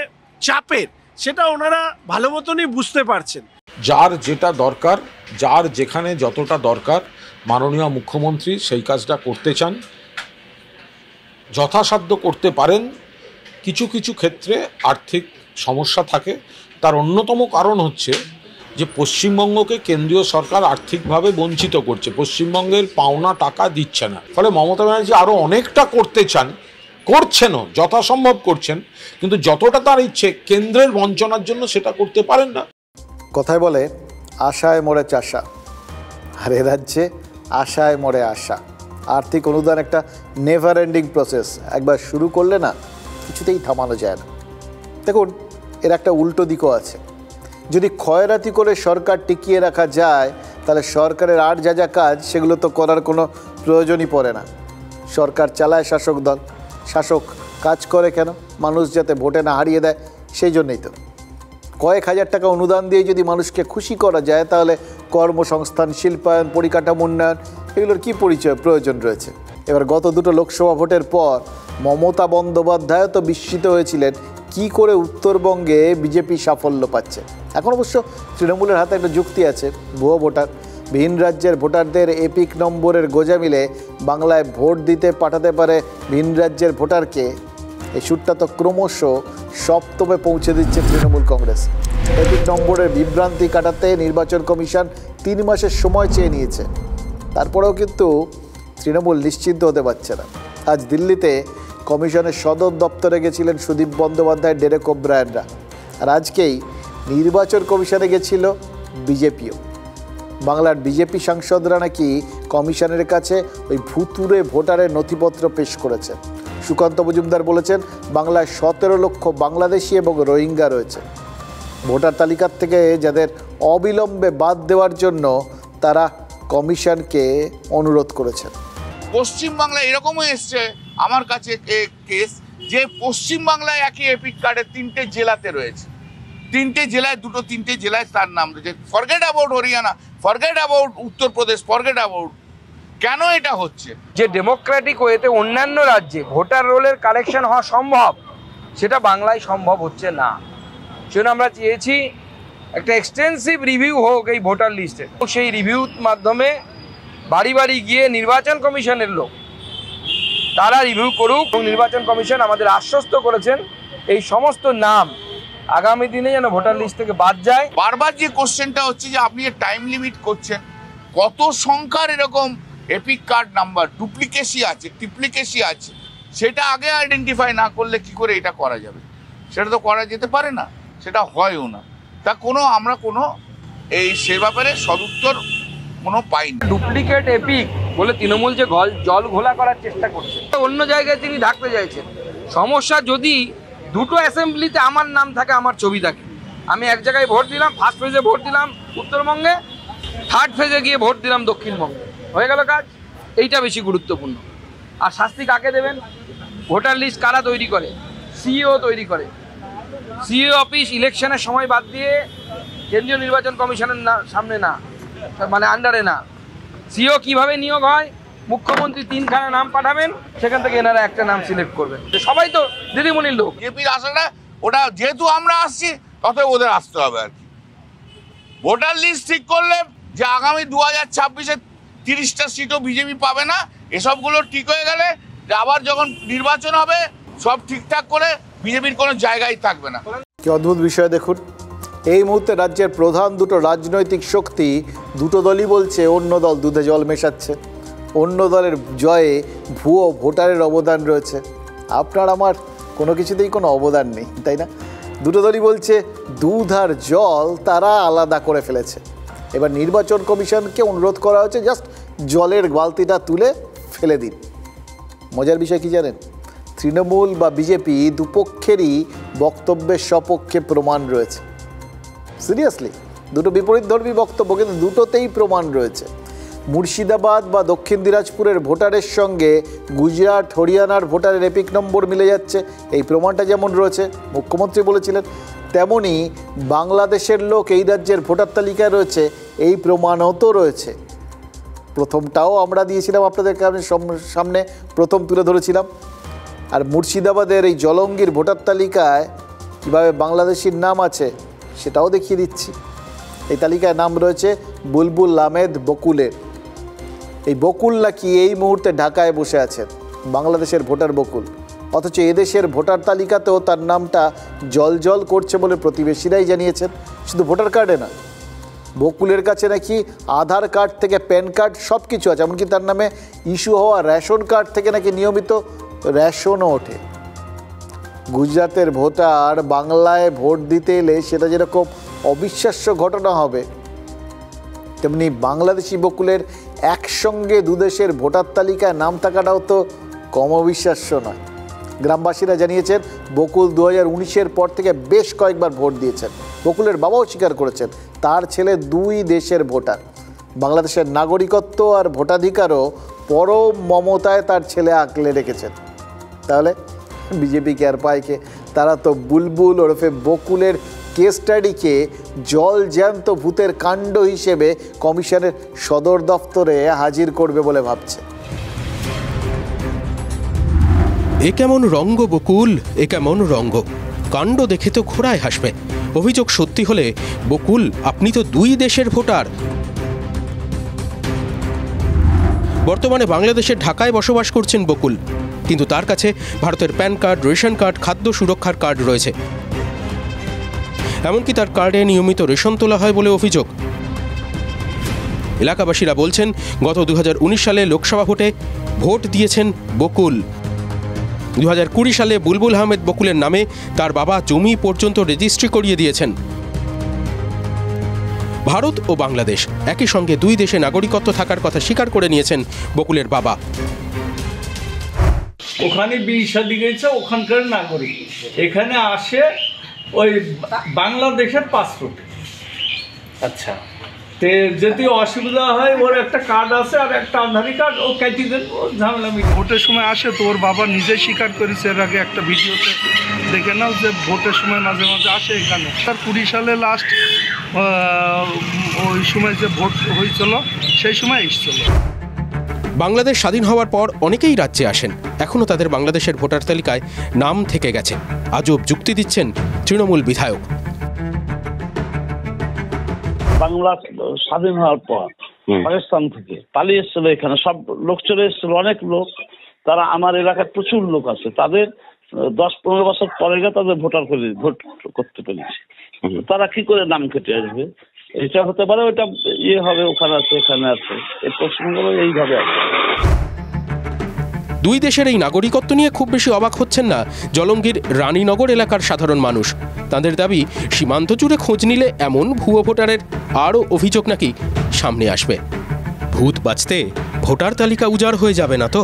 চাপের, সেটা ওনারা ভালো মতনই বুঝতে পারছেন। যার যেটা দরকার, যার যেখানে যতটা দরকার, মাননীয় মুখ্যমন্ত্রী সেই কাজটা করতে চান, যথাসাধ্য করতে পারেন। কিছু কিছু ক্ষেত্রে আর্থিক সমস্যা থাকে, তার অন্যতম কারণ হচ্ছে যে পশ্চিমবঙ্গকে কেন্দ্রীয় সরকার আর্থিকভাবে বঞ্চিত করছে, পশ্চিমবঙ্গের পাওনা টাকা দিচ্ছে না। ফলে মমতা ব্যানার্জি আরও অনেকটা করতে চান, করছেনও, যথাসম্ভব করছেন, কিন্তু যতটা তার ইচ্ছে কেন্দ্রের বঞ্চনার জন্য সেটা করতে পারেন না। কথায় বলে আশায় মরে চাষা, আর এ রাজ্যে আশায় মরে আশা। আর্থিক অনুদান একটা নেভার এন্ডিং প্রসেস, একবার শুরু করলে না কিছুতেই থামানো যায় না। দেখুন, এর একটা উল্টো দিকও আছে। যদি ক্ষয়রাতি করে সরকার টিকিয়ে রাখা যায়, তাহলে সরকারের আর যা যা কাজ সেগুলো তো করার কোনো প্রয়োজনই পড়ে না। সরকার চালায় শাসক দল, শাসক কাজ করে কেন? মানুষ যাতে ভোটে না হারিয়ে দেয়, সেই জন্যই তো। কয়েক হাজার টাকা অনুদান দিয়ে যদি মানুষকে খুশি করা যায়, তাহলে কর্মসংস্থান, শিল্পায়ন, পরিকাঠামো উন্নয়ন, এগুলোর কী প্রয়োজন রয়েছে? এবার গত দুটো লোকসভা ভোটের পর মমতা বন্দ্যোপাধ্যায় তো বিস্মিত হয়েছিলেন কি করে উত্তরবঙ্গে বিজেপি সাফল্য পাচ্ছে। এখন অবশ্য তৃণমূলের হাতে একটা যুক্তি আছে, ভুয়ো ভোটার। ভিন রাজ্যের ভোটারদের এপিক নম্বরের গোজা মিলে বাংলায় ভোট দিতে পাঠাতে পারে ভিন রাজ্যের ভোটারকে। এই সুরটা তো ক্রমশ সপ্তমে পৌঁছে দিচ্ছে তৃণমূল কংগ্রেস। এপিক নম্বরের বিভ্রান্তি কাটাতে নির্বাচন কমিশন 3 মাসের সময় চেয়ে নিয়েছে, তারপরেও কিন্তু তৃণমূল নিশ্চিন্ত হতে পারছে না। আজ দিল্লিতে কমিশনের সদর দপ্তরে গেছিলেন সুদীপ বন্দ্যোপাধ্যায়, ডেরেক ওব্রায়েনরা, আর আজকেই নির্বাচন কমিশনে গেছিল বিজেপিও। বাংলার বিজেপি সাংসদরা নাকি কমিশনের কাছে ওই ভুতুরে ভোটারের নথিপত্র পেশ করেছেন। সুকান্ত মজুমদার বলেছেন, বাংলায় 17 লক্ষ বাংলাদেশি এবং রোহিঙ্গা রয়েছে। ভোটার তালিকার থেকে যাদের অবিলম্বে বাদ দেওয়ার জন্য তারা কমিশনকে অনুরোধ করেছেন। পশ্চিমবাংলায় এরকমও এসছে আমার কাছে কেস, যে পশ্চিমবাংলায় একই এপিক কার্ডের 3টে জেলাতে রয়েছে, 3টে জেলায় 3টে জেলায় তার নাম রয়েছে। Forget about Haryana, forget about Uttar Pradesh, forget about. কেন এটা হচ্ছে? যে ডেমোক্রেটিক ওয়েতে অন্যান্য রাজ্যে ভোটার রোলের কালেকশন হওয়া সম্ভব, সেটা বাংলায় সম্ভব হচ্ছে না। সেজন্য আমরা চেয়েছি একটা এক্সটেন্সিভ রিভিউ হোক এই ভোটার লিস্টে। সেই রিভিউর মাধ্যমে বাড়ি বাড়ি গিয়ে নির্বাচন কমিশনের লোক তারা রিভিউ করুক, এবং নির্বাচন কমিশন আমাদের আশ্বস্ত করেছেন এই সমস্ত নাম আগামী দিনে যেন ভোটার লিস্ট থেকে বাদ যায়। বারবার যে কোশ্চেনটা হচ্ছে যে আপনি টাইম লিমিট করছেন, কত সংখ্যার এরকম এপিক কার্ড নাম্বার ডুপ্লিকেসি আছে, ট্রিপ্লিকেসি আছে, সেটা আগে আইডেন্টিফাই না করলে কি করে এটা করা যাবে? সেটা তো করা যেতে পারে না, সেটা হয়ও না। তা আমরা কোনো সে ব্যাপারে সদুত্তর কোনো পাইনি। ডুপ্লিকেট এপিক বলে তৃণমূল যে জল ঘোলা করার চেষ্টা করছে, অন্য জায়গায় তিনি ঢাকতে চাইছেন। সমস্যা যদি দুটো অ্যাসেম্বলিতে আমার নাম থাকে, আমার ছবি থাকে, আমি এক জায়গায় ভোট দিলাম, ফার্স্ট ফেজে ভোট দিলাম উত্তরবঙ্গে, থার্ড ফেজে গিয়ে ভোট দিলাম দক্ষিণবঙ্গে, হয়ে গেল কাজ। এইটা বেশি গুরুত্বপূর্ণ। আর শাস্তি কাকে দেবেন? ভোটার লিস্ট কারা তৈরি করে? সিইও তৈরি করে। সিইও অফিস ইলেকশনের সময় বাদ দিয়ে কেন্দ্রীয় নির্বাচন কমিশনের সামনে না, মানে আন্ডারে না। সিইও কিভাবে নিয়োগ হয়? মুখ্যমন্ত্রী 3খানা নাম পাঠাবেন, সেখান থেকে এনারা একটা নাম সিলেক্ট করবেন। সবাই তো দিদিমণির লোক। বিজেপির আসাটা ওটা যেহেতু আমরা আসছি, ততই ওদের আসতে হবে আর কি। ভোটার লিস্ট ঠিক করলে যে আগামী 2026-এ 30টা সিটও বিজেপি পাবে না। এসবগুলো ঠিক হয়ে গেলে আবার যখন নির্বাচন হবে সব ঠিকঠাক করে বিজেপির কোনো জায়গায় থাকবে না। কি অদ্ভুত বিষয় দেখুন, এই মুহূর্তে রাজ্যের প্রধান দুটো রাজনৈতিক শক্তি দুটো দলই বলছে অন্য দল দুধে জল মেশাচ্ছে, অন্য দলের জয়ে ভুয়ো ভোটারের অবদান রয়েছে। আপনার আমার কোনো কিছুতেই কোনো অবদান নেই, তাই না? দুটো দলই বলছে দুধ আর জল তারা আলাদা করে ফেলেছে। এবার নির্বাচন কমিশনকে অনুরোধ করা হচ্ছে জাস্ট জলের বালতিটা তুলে ফেলে দিন। মজার বিষয় কি জানেন, তৃণমূল বা বিজেপি দুপক্ষেরই বক্তব্যের সপক্ষে প্রমাণ রয়েছে। সিরিয়াসলি দুটো বিপরীতধর্মী বক্তব্য, কিন্তু দুটোতেই প্রমাণ রয়েছে। মুর্শিদাবাদ বা দক্ষিণ দিনাজপুরের ভোটারের সঙ্গে গুজরাট হরিয়ানার ভোটারের এপিক নম্বর মিলে যাচ্ছে, এই প্রমাণটা যেমন রয়েছে, মুখ্যমন্ত্রী বলেছিলেন, তেমনি বাংলাদেশের লোক এই রাজ্যের ভোটার তালিকায় রয়েছে, এই প্রমাণও তো রয়েছে। প্রথমটাও আমরা দিয়েছিলাম আপনাদের সামনে, প্রথম তুলে ধরেছিলাম। আর মুর্শিদাবাদের এই জলঙ্গির ভোটার তালিকায় কীভাবে বাংলাদেশির নাম আছে সেটাও দেখিয়ে দিচ্ছি। এই তালিকায় নাম রয়েছে বুলবুল আহমেদ বকুলের। এই বকুল নাকি এই মুহূর্তে ঢাকায় বসে আছেন, বাংলাদেশের ভোটার বকুল, অথচ এদেশের ভোটার তালিকাতেও তার নামটা জল করছে বলে প্রতিবেশীরাই জানিয়েছেন। শুধু ভোটার কার্ডে না, বকুলের কাছে নাকি আধার কার্ড থেকে প্যান কার্ড সব কিছু আছে, এমনকি তার নামে ইস্যু হওয়া রেশন কার্ড থেকে নাকি নিয়মিত রেশনও ওঠে। গুজরাটের ভোটার বাংলায় ভোট দিতে এলে সেটা যেরকম অবিশ্বাস্য ঘটনা হবে, তেমনি বাংলাদেশি বকুলের একসঙ্গে দুদেশের ভোটার তালিকায় নাম থাকাটাও তো কম অবিশ্বাস্য নয়। গ্রামবাসীরা জানিয়েছেন বকুল 2019-এর পর থেকে বেশ কয়েকবার ভোট দিয়েছেন। বকুলের বাবাও স্বীকার করেছেন তার ছেলে দুই দেশের ভোটার। বাংলাদেশের নাগরিকত্ব আর ভোটাধিকারও পরম মমতায় তার ছেলে আঁকলে রেখেছেন। তাহলে বিজেপি কে আর পায় কে? তারা তো বুলবুল ওরফে বকুলের কেস স্টাডিকে জল জ্যান্ত ভূতের কাণ্ড হিসেবে কমিশনের সদর দফতরে হাজির করবে বলে ভাবছে। এ কেমন রঙ্গ বকুল, এ কেমন রঙ্গ, কাণ্ড দেখে তো ঘোড়ায় হাসবে। অভিযোগ সত্যি হলে বকুল আপনি তো দুই দেশের ভোটার। বর্তমানে বাংলাদেশের ঢাকায় বসবাস করছেন বকুল, কিন্তু তার কাছে ভারতের প্যান কার্ড, রেশন কার্ড, খাদ্য সুরক্ষার কার্ড রয়েছে। এমনকি তার কার্ডে নিয়মিত রেশন তোলা হয় বলে অভিযোগ। এলাকাবাসীরা বলছেন গত 2019 সালে লোকসভা ভোটে ভোট দিয়েছেন বকুল। 2020 সালে বুলবুল আহমেদ বকুলের নামে তার বাবা জমি পর্যন্ত রেজিস্ট্রি করিয়ে দিয়েছেন। ভারত ও বাংলাদেশ একই সঙ্গে দুই দেশে নাগরিকত্ব থাকার কথা স্বীকার করে নিয়েছেন বকুলের বাবা। ওখানে বিয়ে শাদী গেছে, ওখানকার নাগরিক, এখানে আসে ওই বাংলাদেশের পাসপোর্ট। আচ্ছা, তে যদি অসুবিধা হয় ওর একটা কার্ড আছে আর একটা আধার কার্ড, ও কেটে দেন, ও ঝামেলা। ভোটের সময় আসে তো ওর বাবা নিজে স্বীকার করেছে, এর আগে একটা ভিডিওতে দেখে নাও, যে ভোটের সময় মাঝে মাঝে আসে এখানে। তার 20 সালে লাস্ট ওই সময় যে ভোট হয়েছিল সেই সময় এসেছিল। বাংলাদেশ স্বাধীন হওয়ার পর অনেকেই রাজ্যে আসেন, এখনও তাদের বাংলাদেশের ভোটার তালিকায় নাম থেকে গেছে। আজব যুক্তি দিচ্ছেন তৃণমূল বিধায়ক। বাংলা স্বাধীন হওয়ার পর পাকিস্তান থেকে পালিয়ে এসেছিল, এখানে সব লোক চলে এসেছিল, অনেক লোক। তারা আমার এলাকার প্রচুর লোক আছে, তাদের 10-15 বছর পরে তাদের ভোট করতে পেরেছে। তারা কি করে নাম কেটে আসবে? এটা হতে পারে ওইটা ইয়ে হবে, ওখানে আছে এখানে আছে, এই প্রশ্নগুলো এইভাবে আছে। দুই দেশের এই নাগরিকত্ব নিয়ে খুব বেশি অবাক হচ্ছেন না জলঙ্গির রানীনগর এলাকার সাধারণ মানুষ। তাদের দাবি, সীমান্ত জুড়ে খোঁজ নিলে এমন ভুয়ো ভোটারের আরও অভিযোগ নাকি সামনে আসবে। ভূত বাঁচতে ভোটার তালিকা উজাড় হয়ে যাবে না তো?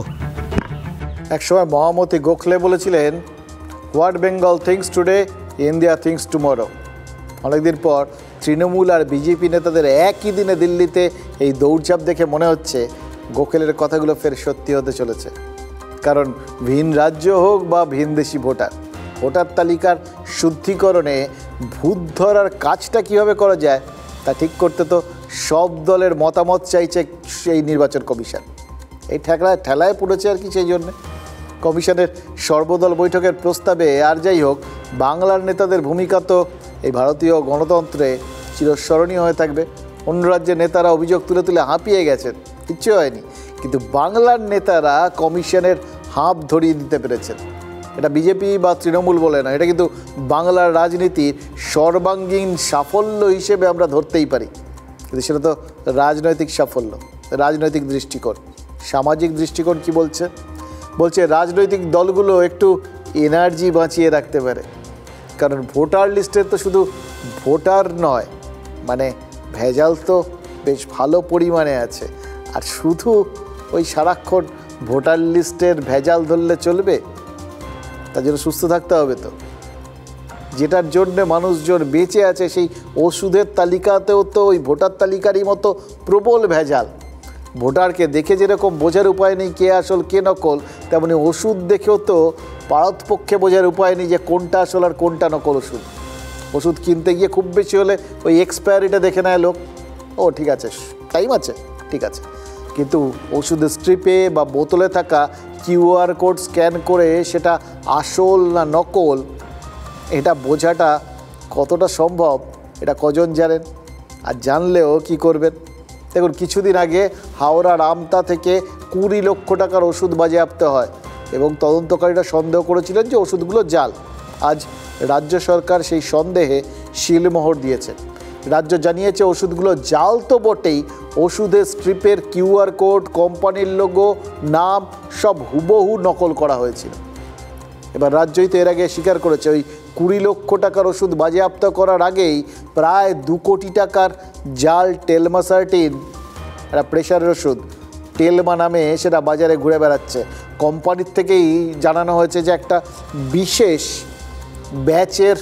একসময় মহামতি গোখলে বলেছিলেন, what Bengal things today, India things tomorrow. অনেকদিন পর তৃণমূল আর বিজেপি নেতাদের একই দিনে দিল্লিতে এই দৌড়ঝাঁপ দেখে মনে হচ্ছে গোখলের কথাগুলো ফের সত্যি হতে চলেছে। কারণ ভিন রাজ্য হোক বা ভিন দেশি ভোটার তালিকার শুদ্ধিকরণে ভূত ধরার কাজটা কীভাবে করা যায় তা ঠিক করতে তো সব দলের মতামত চাইছে সেই নির্বাচন কমিশন। এই ঠেলায় পড়েছে আর কি। সেই জন্যে কমিশনের সর্বদল বৈঠকের প্রস্তাবে, আর যাই হোক, বাংলার নেতাদের ভূমিকা তো এই ভারতীয় গণতন্ত্রে চিরস্মরণীয় হয়ে থাকবে। অন্য রাজ্যের নেতারা অভিযোগ তুলে তুলে হাঁপিয়ে গেছেন, কিচ্ছু হয়নি। কিন্তু বাংলার নেতারা কমিশনের হাঁপ ধরিয়ে দিতে পেরেছেন। এটা বিজেপি বা তৃণমূল বলে না, এটা কিন্তু বাংলার রাজনীতির সর্বাঙ্গীন সাফল্য হিসেবে আমরা ধরতেই পারি। কিন্তু সেটা তো রাজনৈতিক সাফল্য, রাজনৈতিক দৃষ্টিকোণ। সামাজিক দৃষ্টিকোণ কি বলছে? বলছে রাজনৈতিক দলগুলো একটু এনার্জি বাঁচিয়ে রাখতে পারে, কারণ ভোটার লিস্টের তো শুধু ভোটার নয়, মানে ভেজাল তো বেশ ভালো পরিমাণে আছে। আর শুধু ওই সারাক্ষণ ভোটার লিস্টের ভেজাল ধরলে চলবে? তার জন্য সুস্থ থাকতে হবে তো। যেটার জন্য মানুষজন বেঁচে আছে সেই ওষুধের তালিকাতেও তো ওই ভোটার তালিকারই মতো প্রবল ভেজাল। ভোটারকে দেখে যেরকম বোঝার উপায় নেই কে আসল কে নকল, তেমনি ওষুধ দেখেও তো পারতপক্ষে বোঝার উপায় নেই যে কোনটা আসল আর কোনটা নকল ওষুধ। ওষুধ কিনতে গিয়ে খুব বেশি হলে ওই এক্সপায়ারিটা দেখে নেয় লোক, ও ঠিক আছে টাইম আছে, ঠিক আছে। কিন্তু ওষুধের স্ট্রিপে বা বোতলে থাকা কিউআর কোড স্ক্যান করে সেটা আসল না নকল এটা বোঝাটা কতটা সম্ভব এটা কজন জানেন? আর জানলেও কি করবেন? দেখুন, কিছুদিন আগে হাওড়ার আমতা থেকে 20 লক্ষ টাকার ওষুধ বাজেয়াপ্ত হয় এবং তদন্তকারীরা সন্দেহ করেছিলেন যে ওষুধগুলো জাল। আজ রাজ্য সরকার সেই সন্দেহে শিলমোহর দিয়েছে। রাজ্য জানিয়েছে ওষুধগুলো জাল তো বটেই, ওষুধের স্ট্রিপের কিউআর কোড, কোম্পানির লোগো, নাম সব হুবহু নকল করা হয়েছিল। এবার রাজ্যই তো এর আগে স্বীকার করেছে ওই 20 লক্ষ টাকার ওষুধ বাজেয়াপ্ত করার আগেই প্রায় 2 কোটি টাকার জাল টেলমাসার্টিন, একটা প্রেশারের ওষুধ টেলমা নামে, সেটা বাজারে ঘুরে বেড়াচ্ছে। কোম্পানির থেকেই জানানো হয়েছে যে একটা বিশেষ ব্যাচের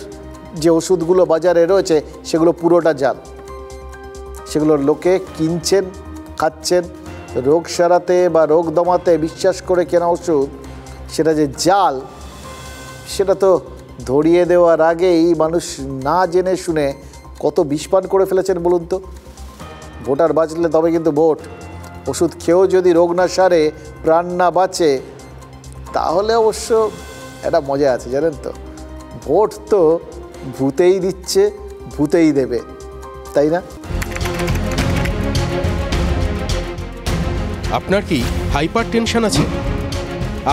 যে ওষুধগুলো বাজারে রয়েছে সেগুলো পুরোটা জাল। সেগুলো লোকে কিনছেন, খাচ্ছেন, রোগ সারাতে বা রোগ দমাতে বিশ্বাস করে কেনা ওষুধ, সেটা যে জাল সেটা তো ধরিয়ে দেওয়ার আগেই মানুষ না জেনে শুনে কত বিষপান করে ফেলেছেন বলুন তো। ভোটার বাঁচলে তবে কিন্তু ভোট। ওষুধ খেয়েও যদি রোগ না সারে, প্রাণ না বাঁচে, তাহলে অবশ্য একটা মজা আছে জানেন তো। ভোট তো ভূতেই দিচ্ছে, ভূতেই দেবে, তাই না? আপনার কি হাইপার টেনশন আছে?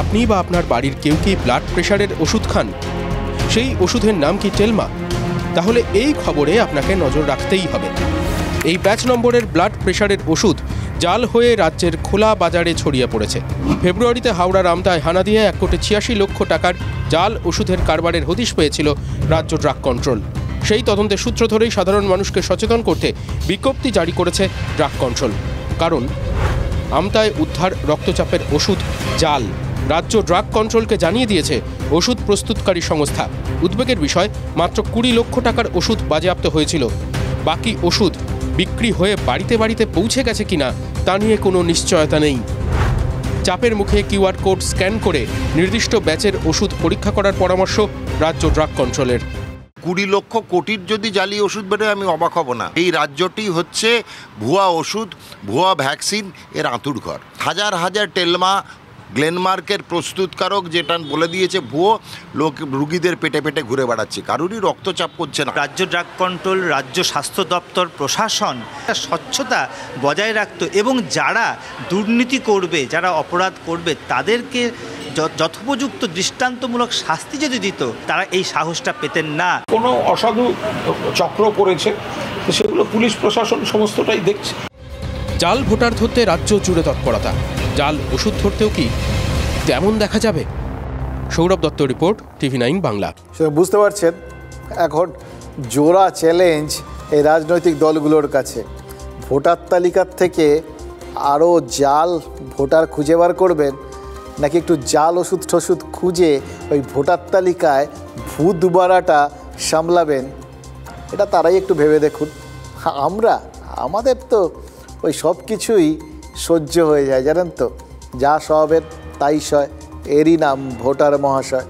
আপনি বা আপনার বাড়ির কেউ কি ব্লাড প্রেশারের ওষুধ খান? সেই ওষুধের নাম কি টেলমা? তাহলে এই খবরে আপনাকে নজর রাখতেই হবে। এই ব্যাচ নম্বরের ব্লাড প্রেশারের ওষুধ জাল হয়ে রাজ্যের খোলা বাজারে ছড়িয়ে পড়েছে। ফেব্রুয়ারিতে হাওড়ার আমতায় হানা দিয়ে 1,86 লক্ষ টাকার জাল ওষুধের কারবারের হদিশ পেয়েছিল রাজ্য ড্রাগ কন্ট্রোল। সেই তদন্তের সূত্র ধরেই সাধারণ মানুষকে সচেতন করতে বিজ্ঞপ্তি জারি করেছে ড্রাগ কন্ট্রোল। কারণ আমতায় উদ্ধার রক্তচাপের ওষুধ জাল। রাজ্য ড্রাগ কন্ট্রোলকে জানিয়ে দিয়েছে ওষুধ প্রস্তুতকারী সংস্থা। উদ্বেগের বিষয়, মাত্র 20 লক্ষ টাকার ওষুধ বাজেয়াপ্ত হয়েছিল। বাকি ওষুধ বিক্রি হয়ে বাড়িতে বাড়িতে পৌঁছে গেছে কিনা তা নিয়ে কোনো নিশ্চয়তা নেই। চাপের মুখে কিউআর কোড স্ক্যান করে নির্দিষ্ট ব্যাচের ওষুধ পরীক্ষা করার পরামর্শ রাজ্য ড্রাগ কন্ট্রোলের। 20 লক্ষ কোটির যদি জালি ওষুধ বেরোয় আমি অবাক হব না। এই রাজ্যটি হচ্ছে ভুয়া ওষুধ, ভুয়া ভ্যাকসিন এর আঁতুড় ঘর। হাজার হাজার টেলমা, গ্লেনমার্কের প্রস্তুতকারক যেটা বলে দিয়েছে ভুয়ো, লোক রুগীদের পেটে পেটে ঘুরে বেড়াচ্ছে, কারুরই রক্তচাপ করছে না। রাজ্য ড্রাগ কন্ট্রোল, রাজ্য স্বাস্থ্য দপ্তর, প্রশাসন স্বচ্ছতা বজায় রাখত এবং যারা দুর্নীতি করবে, যারা অপরাধ করবে তাদেরকে যথোপযুক্ত দৃষ্টান্তমূলক শাস্তি যদি দিত, তারা এই সাহসটা পেতেন না। কোনো অসাধু চক্র করেছে, সেগুলো পুলিশ প্রশাসন সমস্তটাই দেখছে। জাল ভোটার ধরতে রাজ্য জুড়ে তৎপরতা। জাল ওষুধ ধরতেও কি তেমন দেখা যাবে? Sourav Dutta report, TV9 Bangla. বুঝতে পারছেন, এখন জোড়া চ্যালেঞ্জ এই রাজনৈতিক দলগুলোর কাছে। ভোটার তালিকার থেকে আরও জাল ভোটার খুঁজে বার করবেন, নাকি একটু জাল ওষুধ টষুধ খুঁজে ওই ভোটার তালিকায় ভূত বাড়াটা সামলাবেন? এটা তারাই একটু ভেবে দেখুন। আমাদের তো ওই সব কিছুই সহ্য হয়ে যায় জানেন তো। যা সবের তাই সয়, এরই নাম ভোটার মহাশয়।